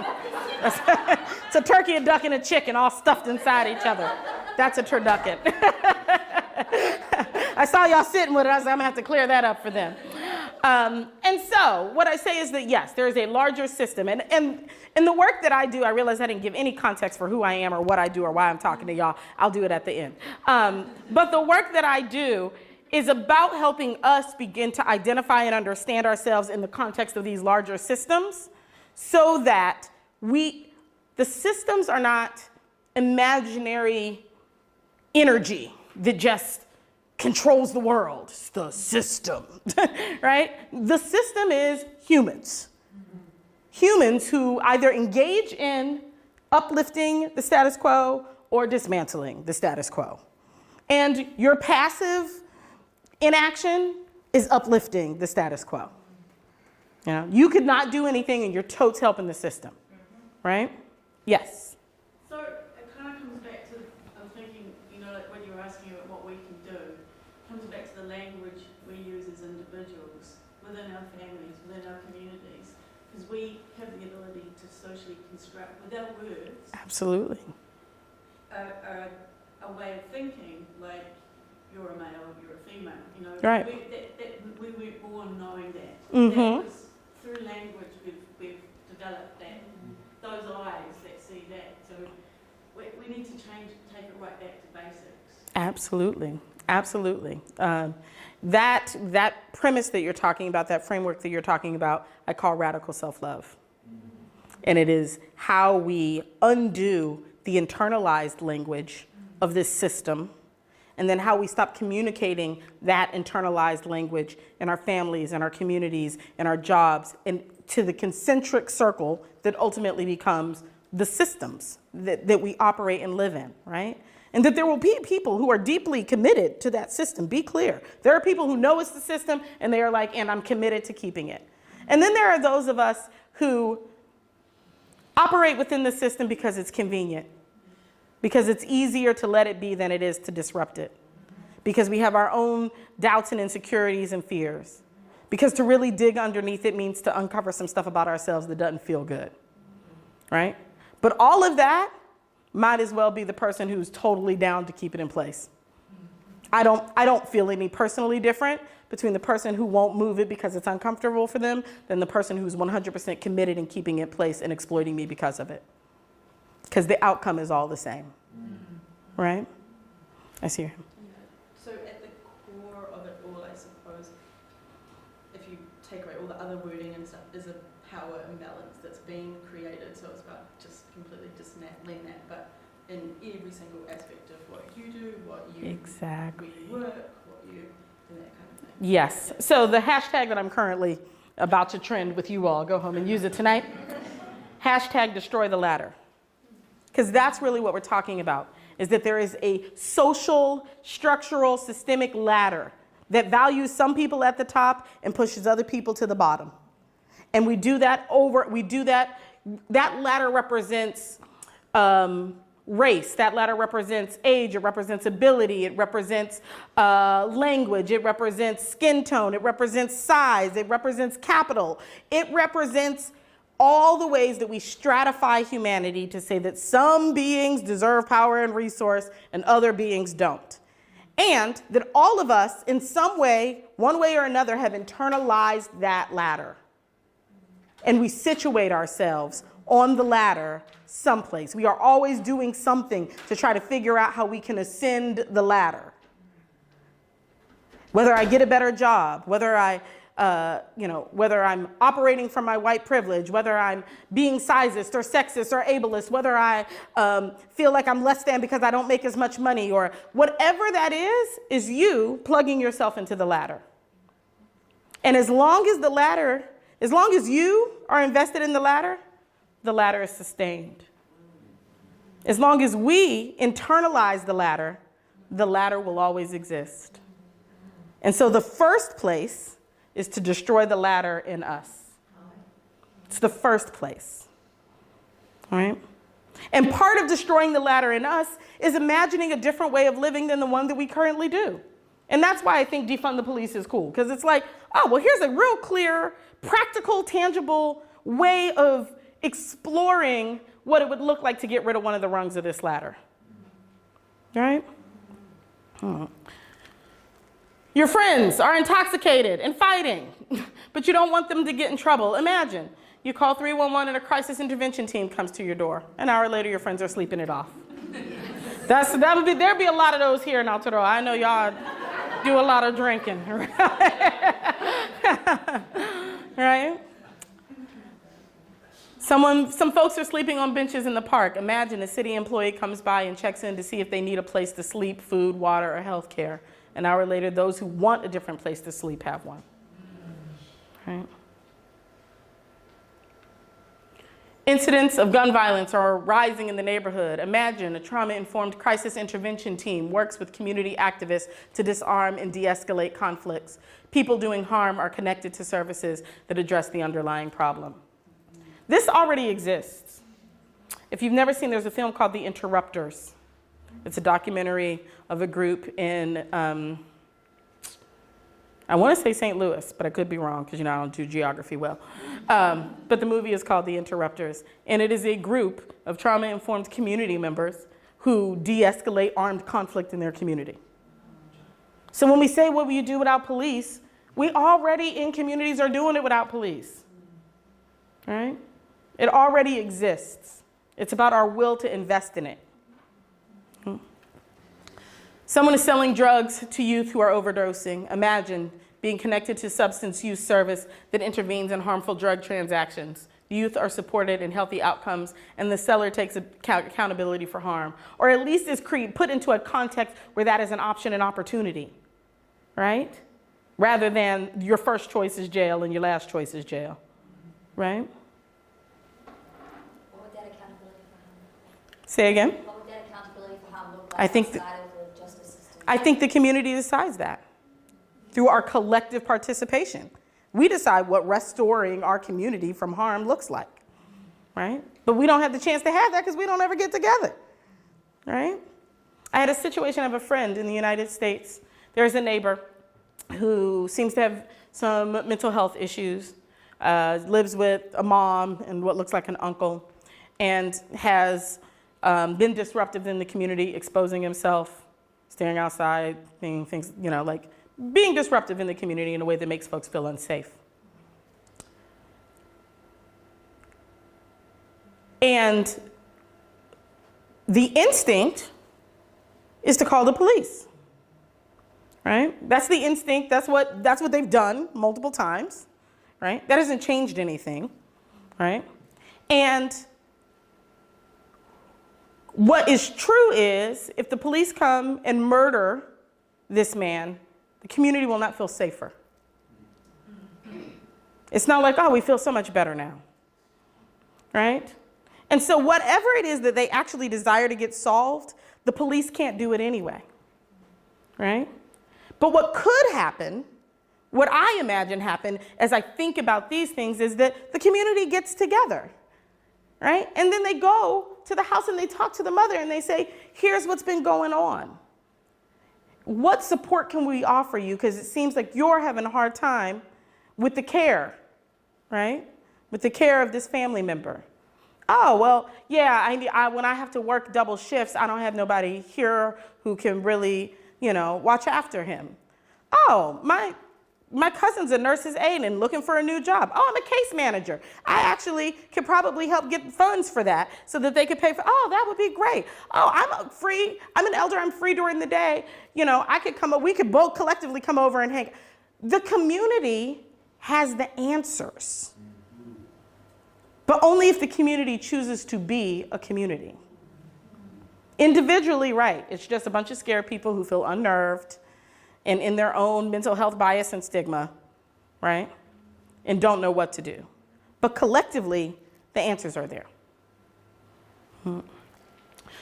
It's a turkey, a duck, and a chicken all stuffed inside each other. That's a turducken. I saw y'all sitting with it. I was like, I'm gonna have to clear that up for them. And so what I say is that yes, there is a larger system. And in the work that I do, I realize I didn't give any context for who I am or what I do or why I'm talking to y'all. I'll do it at the end. But the work that I do is about helping us begin to identify and understand ourselves in the context of these larger systems so that the systems are not imaginary energy that just controls the world. It's the system, right? The system is humans. Humans who either engage in uplifting the status quo or dismantling the status quo. And your passive inaction is uplifting the status quo. You know, you could not do anything and you're totes helping the system, right? Yes.
So it kind of comes back to, I'm thinking, you know, like when you were asking about what we can do, it comes back to the language we use as individuals, within our families, within our communities, because we have the ability to socially construct, without words,
Absolutely.
a way of thinking, like you're a male, you're a female, you know.
Right.
We weren't born knowing that.
Mm-hmm.
That was through language we've developed that, those eyes that see that. So we need to take it right back to basics.
Absolutely. Absolutely. That premise that you're talking about, that framework that you're talking about, I call radical self-love. And it is how we undo the internalized language of this system, and then how we stop communicating that internalized language in our families, in our communities, in our jobs, and to the concentric circle that ultimately becomes the systems that we operate and live in, right? And that there will be people who are deeply committed to that system. Be clear. There are people who know it's the system and they are like, and I'm committed to keeping it. And then there are those of us who operate within the system because it's convenient, because it's easier to let it be than it is to disrupt it, because we have our own doubts and insecurities and fears, because to really dig underneath it means to uncover some stuff about ourselves that doesn't feel good, right? But all of that might as well be the person who's totally down to keep it in place. I don't feel any personally different between the person who won't move it because it's uncomfortable for them than the person who's 100% committed in keeping it in place and exploiting me because of it. Because the outcome is all the same, right? I see you.
take away all the other wording and stuff, is a power imbalance that's being created. So it's about just completely dismantling that, but in every single aspect of what you do, what you
Exactly.
where you work, what you do, that kind of thing.
Yes. So the hashtag that I'm currently about to trend with you all, go home and use it tonight. Hashtag destroy the ladder. Because that's really what we're talking about, is that there is a social, structural, systemic ladder that values some people at the top and pushes other people to the bottom. And we do that that ladder represents race, that ladder represents age, it represents ability, it represents language, it represents skin tone, it represents size, it represents capital, it represents all the ways that we stratify humanity to say that some beings deserve power and resource and other beings don't. And that all of us, in some way, one way or another, have internalized that ladder. And we situate ourselves on the ladder someplace. We are always doing something to try to figure out how we can ascend the ladder. Whether I get a better job, whether I'm operating from my white privilege, whether I'm being sizist or sexist or ableist, whether I feel like I'm less than because I don't make as much money, or whatever that is you plugging yourself into the ladder. And as long as you are invested in the ladder is sustained. As long as we internalize the ladder will always exist. And so the first place is to destroy the ladder in us. It's the first place. All right? And part of destroying the ladder in us is imagining a different way of living than the one that we currently do. And that's why I think defund the police is cool. Because it's like, oh, well, here's a real clear, practical, tangible way of exploring what it would look like to get rid of one of the rungs of this ladder. Right? Your friends are intoxicated and fighting, but you don't want them to get in trouble. Imagine you call 311 and a crisis intervention team comes to your door. An hour later, your friends are sleeping it off. There'd be a lot of those here in Aotearoa. I know y'all do a lot of drinking, right? Some folks are sleeping on benches in the park. Imagine a city employee comes by and checks in to see if they need a place to sleep, food, water, or health care. An hour later, those who want a different place to sleep have one. Right? Incidents of gun violence are rising in the neighborhood. Imagine a trauma-informed crisis intervention team works with community activists to disarm and de-escalate conflicts. People doing harm are connected to services that address the underlying problem. This already exists. If you've never seen, there's a film called The Interrupters. It's a documentary of a group in, I want to say St. Louis, but I could be wrong because, I don't do geography well. But the movie is called The Interrupters, and it is a group of trauma-informed community members who de-escalate armed conflict in their community. So when we say, what will you do without police? We already in communities are doing it without police, right? It already exists. It's about our will to invest in it. Someone is selling drugs to youth who are overdosing. Imagine being connected to substance use service that intervenes in harmful drug transactions. The youth are supported in healthy outcomes, and the seller takes accountability for harm, or at least is put into a context where that is an option and opportunity, right? Rather than your first choice is jail and your last choice is jail, right?
What would that accountability for harm?
Say again?
What would that accountability for harm look like
I think
outside of the justice system?
I think the community decides that through our collective participation. We decide what restoring our community from harm looks like, right? But we don't have the chance to have that because we don't ever get together, right? I had a situation of a friend in the United States. There's a neighbor who seems to have some mental health issues, lives with a mom and what looks like an uncle, and has been disruptive in the community, exposing himself, staring outside, things, like being disruptive in the community in a way that makes folks feel unsafe. And the instinct is to call the police, right? That's the instinct. That's what they've done multiple times, right? That hasn't changed anything, right? And what is true is if the police come and murder this man, the community will not feel safer. It's not like, oh, we feel so much better now, right? And so whatever it is that they actually desire to get solved, the police can't do it anyway, right? But what could happen, what I imagine happen as I think about these things, is that the community gets together, right? And then they go to the house and they talk to the mother and they say, here's what's been going on. What support can we offer you? Because it seems like you're having a hard time with the care, right? With the care of this family member. Oh, well, yeah, when I have to work double shifts, I don't have nobody here who can really, watch after him. Oh, my cousin's a nurse's aide and looking for a new job. Oh, I'm a case manager. I actually could probably help get funds for that so that they could pay for, oh, that would be great. Oh, I'm an elder, I'm free during the day. We could both collectively come over and hang. The community has the answers. But only if the community chooses to be a community. Individually, right, it's just a bunch of scared people who feel unnerved and in their own mental health bias and stigma, right? And don't know what to do. But collectively, the answers are there.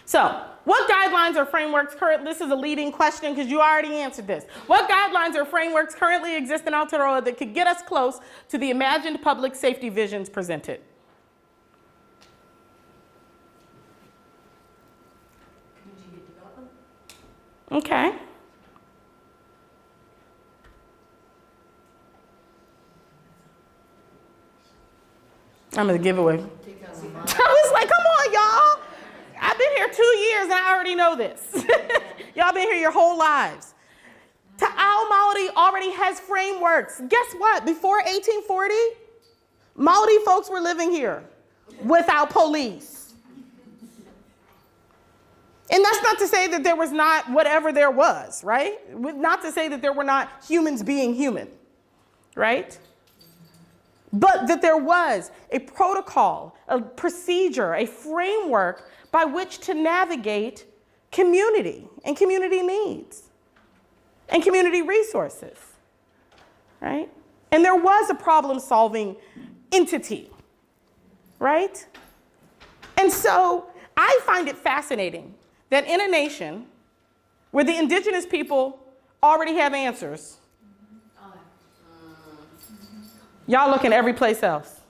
So, what guidelines or frameworks this is a leading question because you already answered this. What guidelines or frameworks currently exist in Aotearoa that could get us close to the imagined public safety visions presented? Okay. I'm going to give away. I was like, come on, y'all. I've been here 2 years and I already know this. Y'all been here your whole lives. Ta'ao Maori already has frameworks. Guess what? Before 1840, Maori folks were living here without police. And that's not to say that there was not whatever there was, right? Not to say that there were not humans being human, right? But that there was a protocol, a procedure, a framework by which to navigate community and community needs and community resources, right? And there was a problem-solving entity, right? And so I find it fascinating that in a nation where the indigenous people already have answers, y'all looking every place else.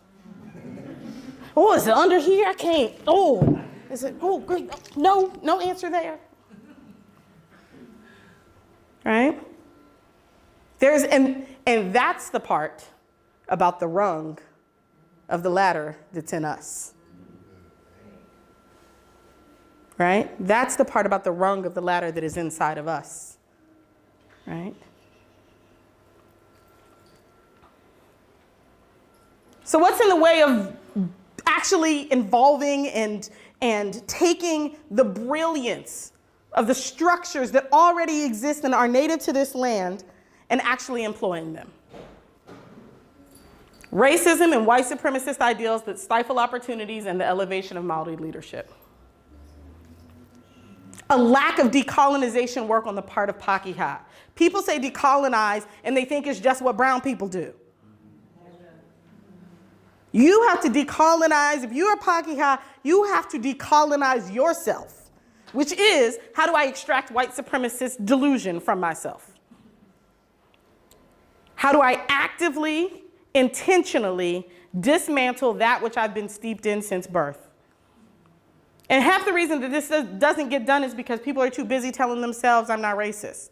Oh, is it under here? I can't. Oh, is it? Oh, great. No answer there. Right? And that's the part about the rung of the ladder that's in us. Right? That's the part about the rung of the ladder that is inside of us. Right? So what's in the way of actually involving and taking the brilliance of the structures that already exist and are native to this land and actually employing them? Racism and white supremacist ideals that stifle opportunities and the elevation of Maori leadership. A lack of decolonization work on the part of Pakeha. People say decolonize and they think it's just what brown people do. You have to decolonize. If you're a Pakeha, you have to decolonize yourself, which is, how do I extract white supremacist delusion from myself? How do I actively, intentionally dismantle that which I've been steeped in since birth? And half the reason that this doesn't get done is because people are too busy telling themselves I'm not racist.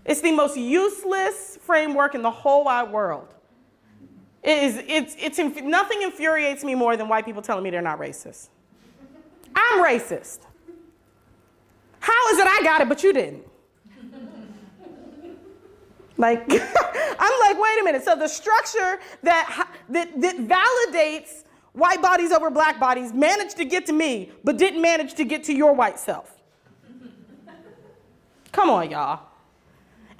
It's the most useless framework in the whole wide world. Nothing infuriates me more than white people telling me they're not racist. I'm racist. How is it I got it, but you didn't? I'm like, wait a minute. So the structure that validates white bodies over black bodies managed to get to me, but didn't manage to get to your white self. Come on, y'all.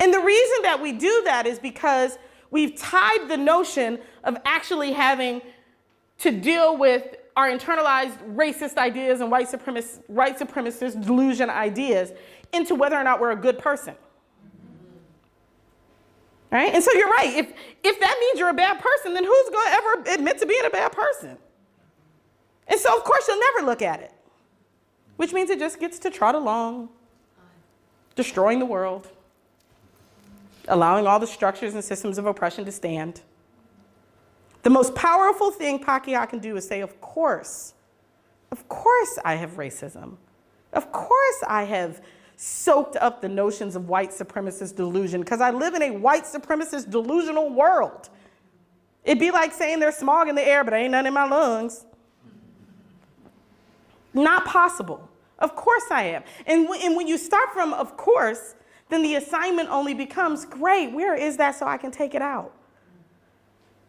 And the reason that we do that is because we've tied the notion of actually having to deal with our internalized racist ideas and white supremacist delusion ideas into whether or not we're a good person. Right? And so you're right. If that means you're a bad person, then who's going to ever admit to being a bad person? And so, of course, you'll never look at it, which means it just gets to trot along, destroying the world, allowing all the structures and systems of oppression to stand. The most powerful thing Pakeha can do is say, of course I have racism. Of course I have soaked up the notions of white supremacist delusion because I live in a white supremacist delusional world. It'd be like saying there's smog in the air, but ain't none in my lungs. Not possible. Of course I am. And when you start from of course, then the assignment only becomes, great, where is that so I can take it out?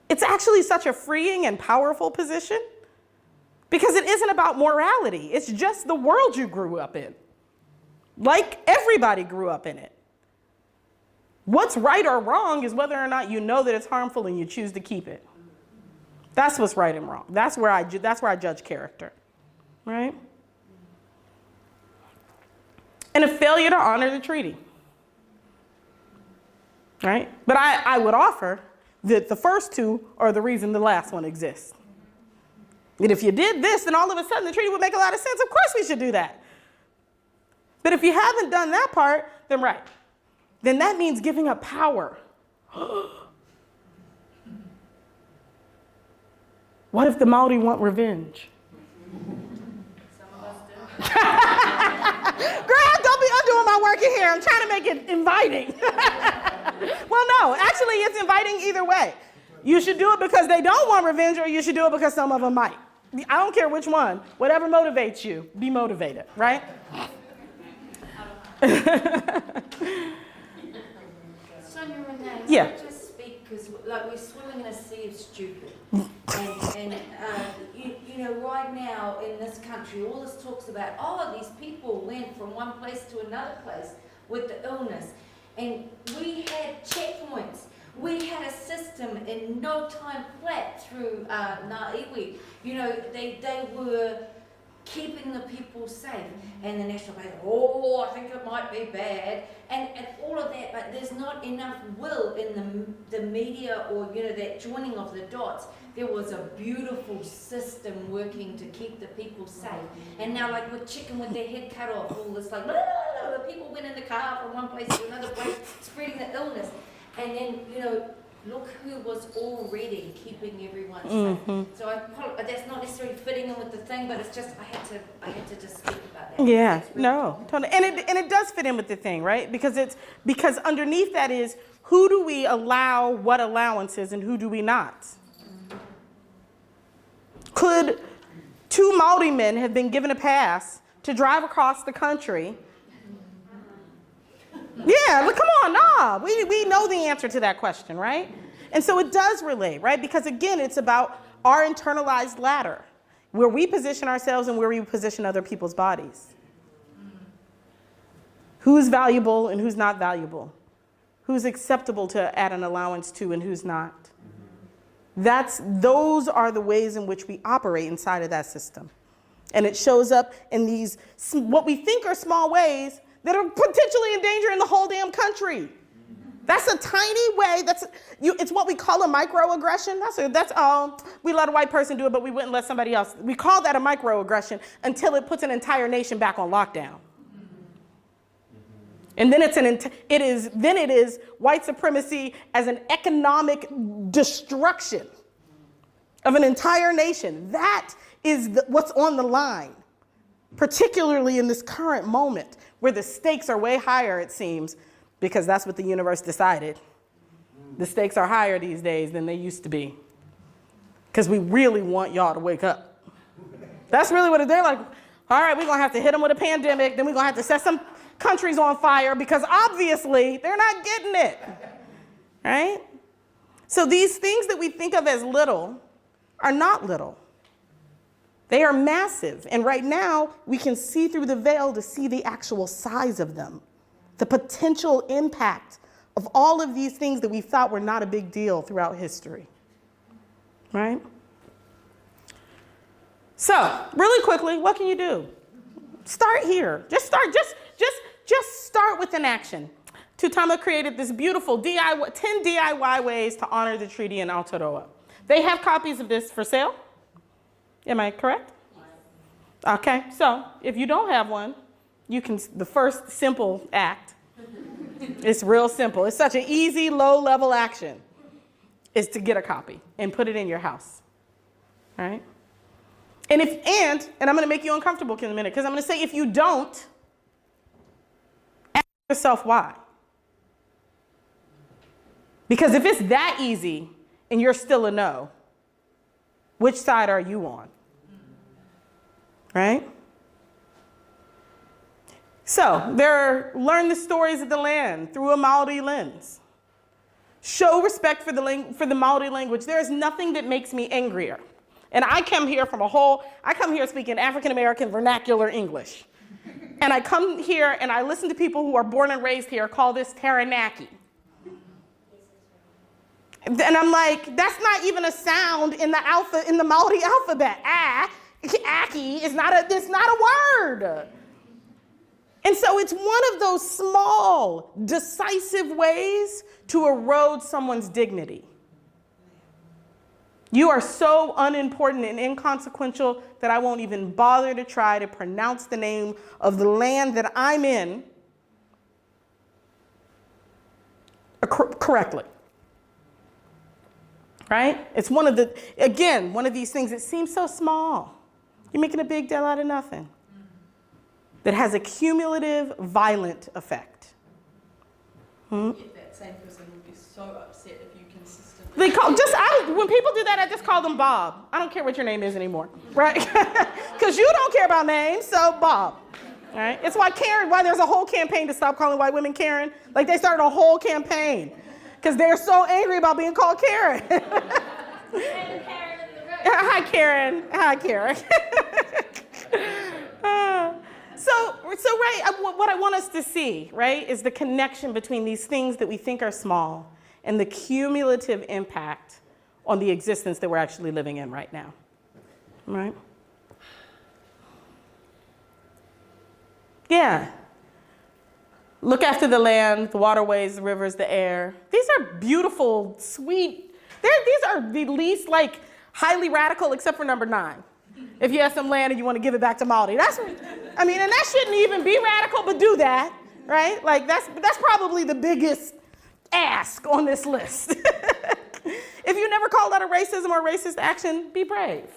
It's actually such a freeing and powerful position because it isn't about morality. It's just the world you grew up in. Like everybody grew up in it. What's right or wrong is whether or not you know that it's harmful and you choose to keep it. That's what's right and wrong. That's where I judge character, right? And a failure to honor the treaty, right? But I would offer that the first two are the reason the last one exists. And if you did this, then all of a sudden the treaty would make a lot of sense. Of course we should do that. But if you haven't done that part, then right. Then that means giving up power. What if the Maori want revenge?
Some of us do.
Girl, don't be undoing my work in here. I'm trying to make it inviting. Well, no, actually it's inviting either way. You should do it because they don't want revenge, or you should do it because some of them might. I don't care which one. Whatever motivates you, be motivated, right?
Sonya Renee,
Yeah.
can I just speak, because like we're swimming in a sea of stupid. And you know, right now in this country, all this talks about, oh, these people went from one place to another place with the illness. And we had checkpoints. We had a system in no time flat through Ngā Iwi. You know, they were keeping the people safe. And the National Bank, oh, I think it might be bad. And all of that, but there's not enough will in the media, or, you know, that joining of the dots. There was a beautiful system working to keep the people safe. And now, like with chicken with their head cut off, all this like, the people went in the car from one place to another place, spreading the illness. And then, you know, look who was already keeping everyone safe. So that's not necessarily fitting in with the thing, but it's just I had to just speak about that.
Yeah, no, totally. And it does fit in with the thing, right? Because underneath that is, who do we allow what allowances and who do we not? Could two Maori men have been given a pass to drive across the country? Yeah, look, come on, nah. We know the answer to that question, right? And so it does relate, right? Because again, it's about our internalized ladder, where we position ourselves and where we position other people's bodies. Who's valuable and who's not valuable? Who's acceptable to add an allowance to and who's not? Those are the ways in which we operate inside of that system. And it shows up in these, what we think are small ways that are potentially endangering the whole damn country. That's a tiny way, it's what we call a microaggression. We let a white person do it, but we wouldn't let somebody else. We call that a microaggression until it puts an entire nation back on lockdown. And then it is white supremacy as an economic destruction of an entire nation. That is what's on the line, particularly in this current moment where the stakes are way higher, it seems, because that's what the universe decided. The stakes are higher these days than they used to be, because we really want y'all to wake up. That's really what they're like. All right, we're going to have to hit them with a pandemic, then we're going to have to set some countries on fire because obviously they're not getting it, right? So these things that we think of as little are not little. They are massive. And right now we can see through the veil to see the actual size of them, the potential impact of all of these things that we thought were not a big deal throughout history, right? So, really quickly, what can you do? Start here. Just start with an action. Tu Tama created this beautiful 10 DIY ways to honor the treaty in Aotearoa. They have copies of this for sale. Am I correct? Okay, so if you don't have one, you can, the first simple act, it's real simple. It's such an easy, low-level action, is to get a copy and put it in your house, right? And I'm going to make you uncomfortable in a minute, because I'm going to say if you don't, ask yourself why. Because if it's that easy and you're still a no, which side are you on? Right? So, learn the stories of the land through a Maori lens. Show respect for the Maori language. There is nothing that makes me angrier. And I come here speaking African American vernacular English. And I come here and I listen to people who are born and raised here call this Taranaki. And I'm like, that's not even a sound in the Maori alphabet. Aki is not a word. And so it's one of those small, decisive ways to erode someone's dignity. You are so unimportant and inconsequential that I won't even bother to try to pronounce the name of the land that I'm in correctly. Right? It's one of these things that seems so small. You're making a big deal out of nothing. That has a cumulative, violent effect.
If that same person would be so upset if you consistently...
When people do that, I just call them Bob. I don't care what your name is anymore, right? Because you don't care about names, so Bob. All right? It's why there's a whole campaign to stop calling white women Karen. Like they started a whole campaign because they're so angry about being called Karen. Hi, Karen. Hi, Karen. So what I want us to see, right, is the connection between these things that we think are small and the cumulative impact on the existence that we're actually living in right now, right? Yeah. Look after the land, the waterways, the rivers, the air. These are beautiful, sweet. These are the least highly radical, except for number 9. If you have some land and you want to give it back to Maori, and that shouldn't even be radical, but do that, right? That's probably the biggest ask on this list. If you never call that a racism or racist action, be brave,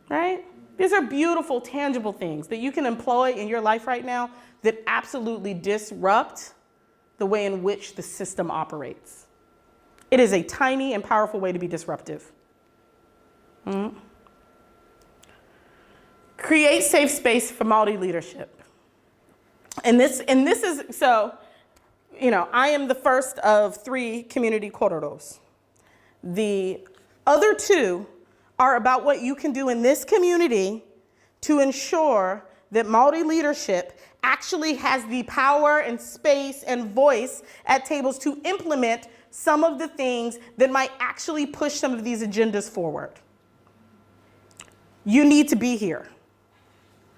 right? These are beautiful, tangible things that you can employ in your life right now that absolutely disrupt the way in which the system operates. It is a tiny and powerful way to be disruptive. Mm-hmm. Create safe space for Maori leadership. And this is, so, I am the first of 3 community kororos. The other 2 are about what you can do in this community to ensure that Maori leadership actually has the power and space and voice at tables to implement some of the things that might actually push some of these agendas forward. You need to be here.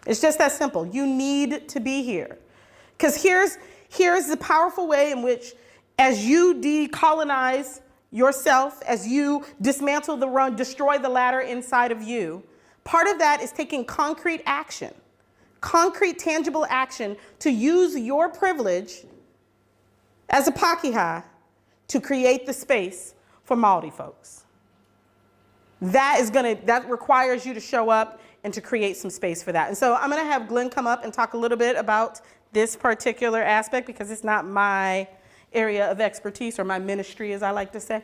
It's just that simple. You need to be here. Because here's the powerful way in which, as you decolonize yourself, as you dismantle the run, destroy the ladder inside of you, part of that is taking concrete action, concrete, tangible action to use your privilege as a Pakeha to create the space for Maori folks. That requires you to show up and to create some space for that. And so I'm going to have Glenn come up and talk a little bit about this particular aspect because it's not my area of expertise or my ministry, as I like to say.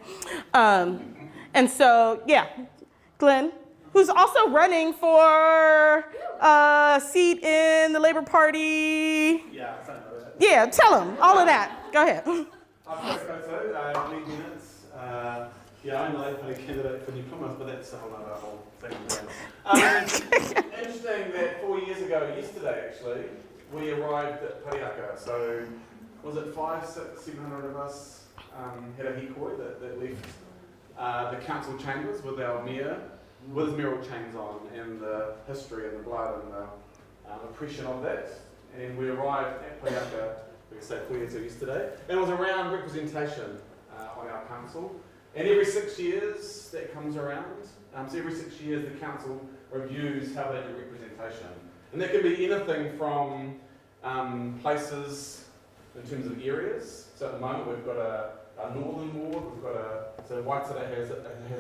And so, yeah, Glenn, who's also running for a seat in the Labor Party.
Yeah, I know that.
Yeah, tell him all of that. Go ahead.
I've got lead units. I'm the Labor Party candidate for New Plymouth, but that's a whole thing. Interesting that 4 years ago, yesterday actually, we arrived at Parihaka. So was it 500, 600, 700 of us had a hikoi that left the council chambers with our mayor, with his mural chains on, and the history and the blood and the oppression of that. And we arrived at Paiaka, we could say 4 years ago yesterday, and it was around representation on our council. And every 6 years that comes around, so every 6 years the council reviews how they do representation. And that can be anything from places in terms of areas. So at the moment we've got a northern ward, we've got so Waitara has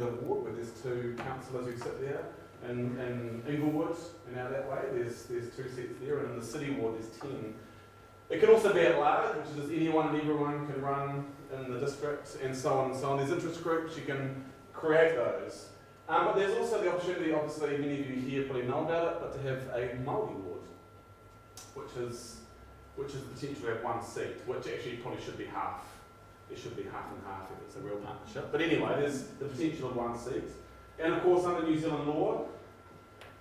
a ward where there's 2 councillors who sit there. In Inglewood and out that way, there's 2 seats there, and in the city ward there's 10. It can also be at large, which is anyone and everyone can run in the district, and so on and so on. There's interest groups, you can create those. But there's also the opportunity, obviously many of you here probably know about it, but to have a Māori ward, which is the potential to have 1 seat, which actually probably should be half. It should be half and half if it's a real partnership. But anyway, there's the potential of 1 seat. And of course, under New Zealand law,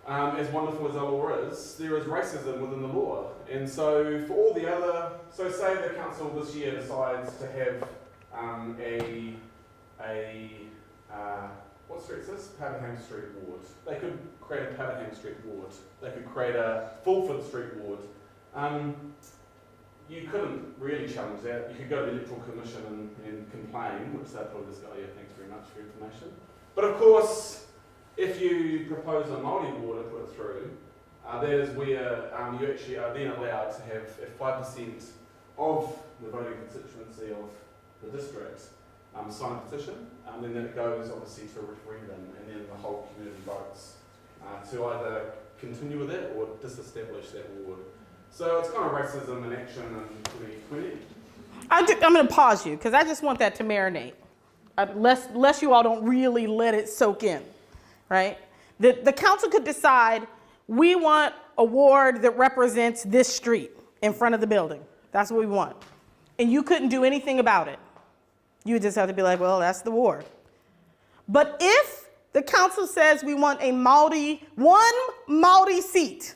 as wonderful as our law is, there is racism within the law. And so for all the other, so say the council this year decides to have what street is this? Powderham Street ward. They could create a Powderham Street ward. They could create a Fulford Street ward. You couldn't really challenge that. You could go to the Electoral Commission and complain, which they'd probably just go, yeah, thanks very much for your information. But of course, if you propose a Māori ward to put it through, that is where you actually are then allowed to have if 5% of the voting constituency of the district sign a petition, and then it goes obviously to a referendum, and then the whole community votes to either continue with it or disestablish that ward. So it's kind of racism in action in 2020.
I'm going to pause you because I just want that to marinate. Lest you all don't really let it soak in, right? The council could decide, we want a ward that represents this street in front of the building. That's what we want. And you couldn't do anything about it. You would just have to be like, well, that's the ward. But if the council says we want a one Māori seat,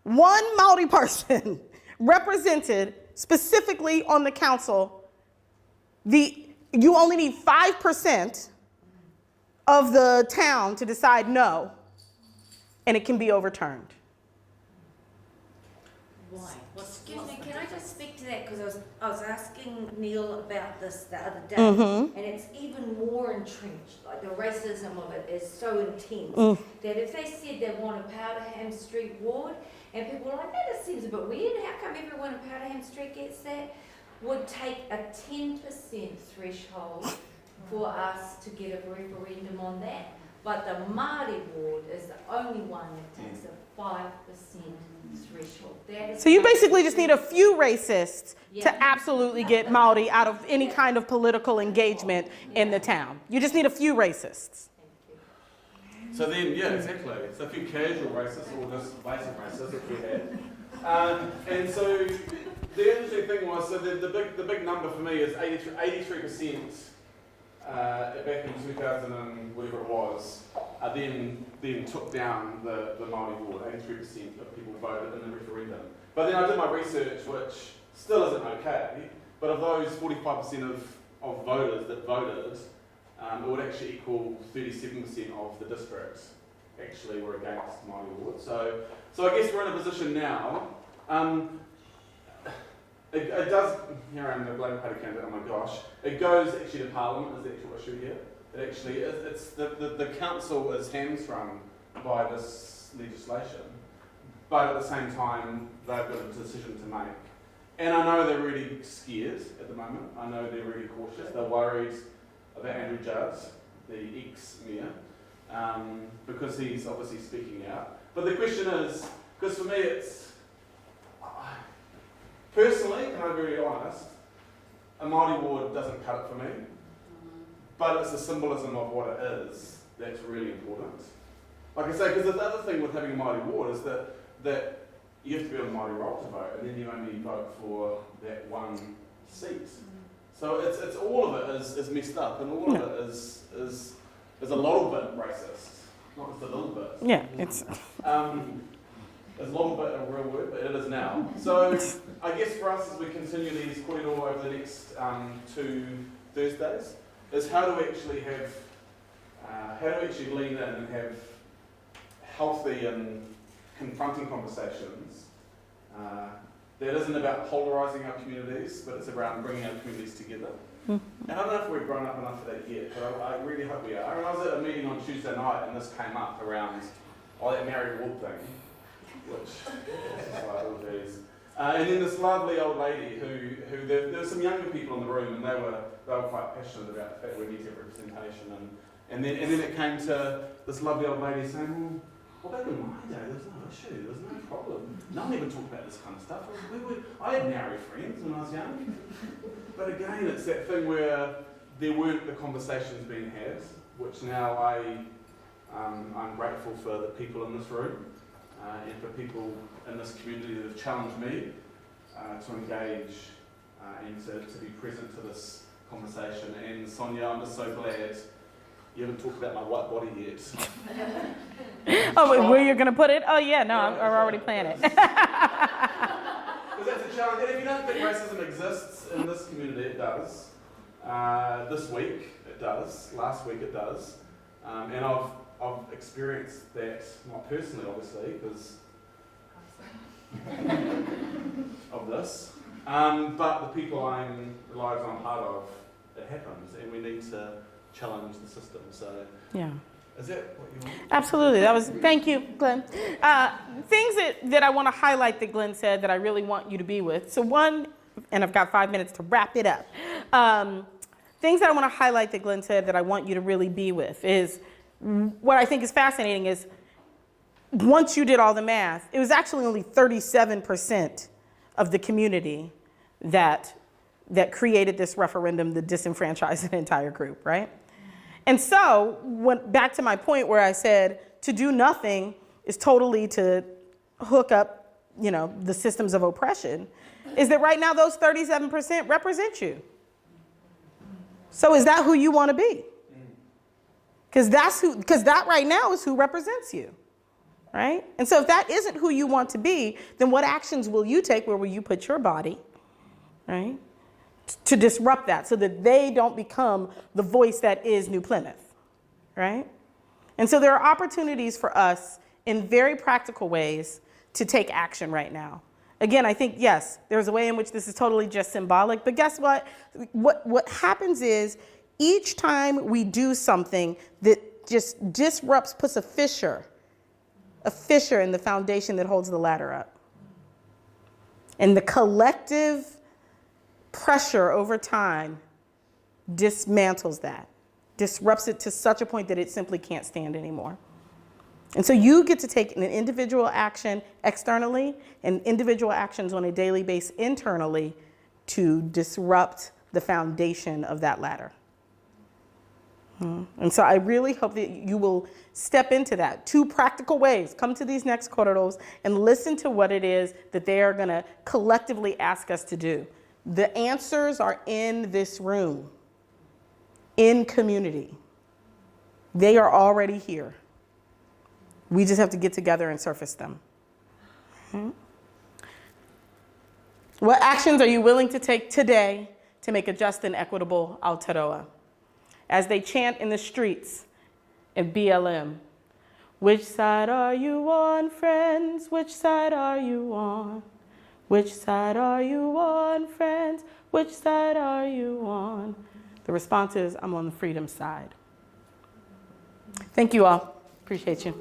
one Māori person represented specifically on the council, you only need 5% of the town to decide no, and it can be overturned.
Why? Excuse me, can I just speak to that? Because I was asking Neil about this the other day, and it's even more entrenched. Like the racism of it is so intense that if they said they want a Powderham Street ward, and people were like, that just seems a bit weird, how come everyone in Powderham Street gets that? Would take a 10% threshold for us to get a referendum on that. But the Māori ward is the only one that takes a 5% threshold.
So you basically just need a few racists to absolutely get Māori out of any kind of political engagement in the town. You just need a few racists.
So then, yeah, exactly. So a few casual racists or just basic racists if we had. And so the interesting thing was, so the big number for me is 83% back in 2000 and whatever it was, then took down the Māori ward. 83% of people voted in the referendum. But then I did my research, which still isn't okay, but of those 45% of voters that voted, it would actually equal 37% of the districts actually were against Māori ward. So I guess we're in a position now. It does, here I am, the Labour Party candidate, oh my gosh. It goes actually to Parliament is the actual issue here. It actually is, it's the council is hamstrung by this legislation, but at the same time, they've got a decision to make. And I know they're really scared at the moment. I know they're really cautious. They're worried about Andrew Judd, the ex-mayor, because he's obviously speaking out. But the question is, because for me it's, personally, and I'm very honest, a Māori ward doesn't cut it for me, but it's the symbolism of what it is that's really important. Like I say, because the other thing with having a Māori ward is that you have to be on the Māori roll to vote, and then you only vote for that 1 seat. So it's all of it is messed up, and all of it is a little bit racist, not just a little bit.
Yeah, it's.
It's long but a real word, but it is now. So I guess for us as we continue these kōrero over the next 2 Thursdays, is how do we actually lean in and have healthy and confronting conversations that isn't about polarising our communities, but it's around bringing our communities together. And I don't know if we've grown up enough for that yet, but I really hope we are. And I was at a meeting on Tuesday night and this came up around that married walk thing, which is like all these. And then this lovely old lady who there were some younger people in the room and they were quite passionate about the fact we need to have representation. And then it came to this lovely old lady saying, well, back in my day, there was no issue, there was no problem. No one even talked about this kind of stuff. I had married friends when I was young. But again, it's that thing where there weren't the conversations being had, which now I'm grateful for the people in this room and for people in this community that have challenged me to engage and to be present to this conversation. And Sonya, I'm just so glad you haven't talked about my white body yet.
Oh, where you're going to put it? Oh, yeah, no, I'm already planning it.
Because that's a challenge. And if you don't think racism exists in this community, it does. This week, it does. Last week, it does. And I've experienced that, not personally, obviously, because of this. But the people I'm lives I'm part of, it happens, and we need to challenge the system. So
yeah.
Is that what you want?
Absolutely. Thank you, Glenn. Things that I want to highlight that Glenn said that I really want you to be with. So one, and I've got 5 minutes to wrap it up. Things that I want to highlight that Glenn said that I want you to really be with is, what I think is fascinating is, once you did all the math, it was actually only 37% of the community that created this referendum that disenfranchised an entire group, right? And so, back to my point where I said to do nothing is totally to hook up, the systems of oppression, is that right now those 37% represent you. So is that who you want to be? Because that right now is who represents you, right? And so if that isn't who you want to be, then what actions will you take? Where will you put your body, right? To disrupt that so that they don't become the voice that is New Plymouth, right? And so there are opportunities for us in very practical ways to take action right now. Again, I think, yes, there's a way in which this is totally just symbolic, but guess what? What happens is each time we do something that just disrupts, puts a fissure in the foundation that holds the ladder up. And the collective pressure over time dismantles that, disrupts it to such a point that it simply can't stand anymore. And so you get to take an individual action externally and individual actions on a daily basis internally to disrupt the foundation of that ladder. And so I really hope that you will step into that. 2 practical ways. Come to these next kōreros and listen to what it is that they are going to collectively ask us to do. The answers are in this room, in community. They are already here. We just have to get together and surface them. What actions are you willing to take today to make a just and equitable Aotearoa? As they chant in the streets in BLM, which side are you on, friends? Which side are you on? Which side are you on, friends? Which side are you on? The response is, I'm on the freedom side. Thank you all. Appreciate you.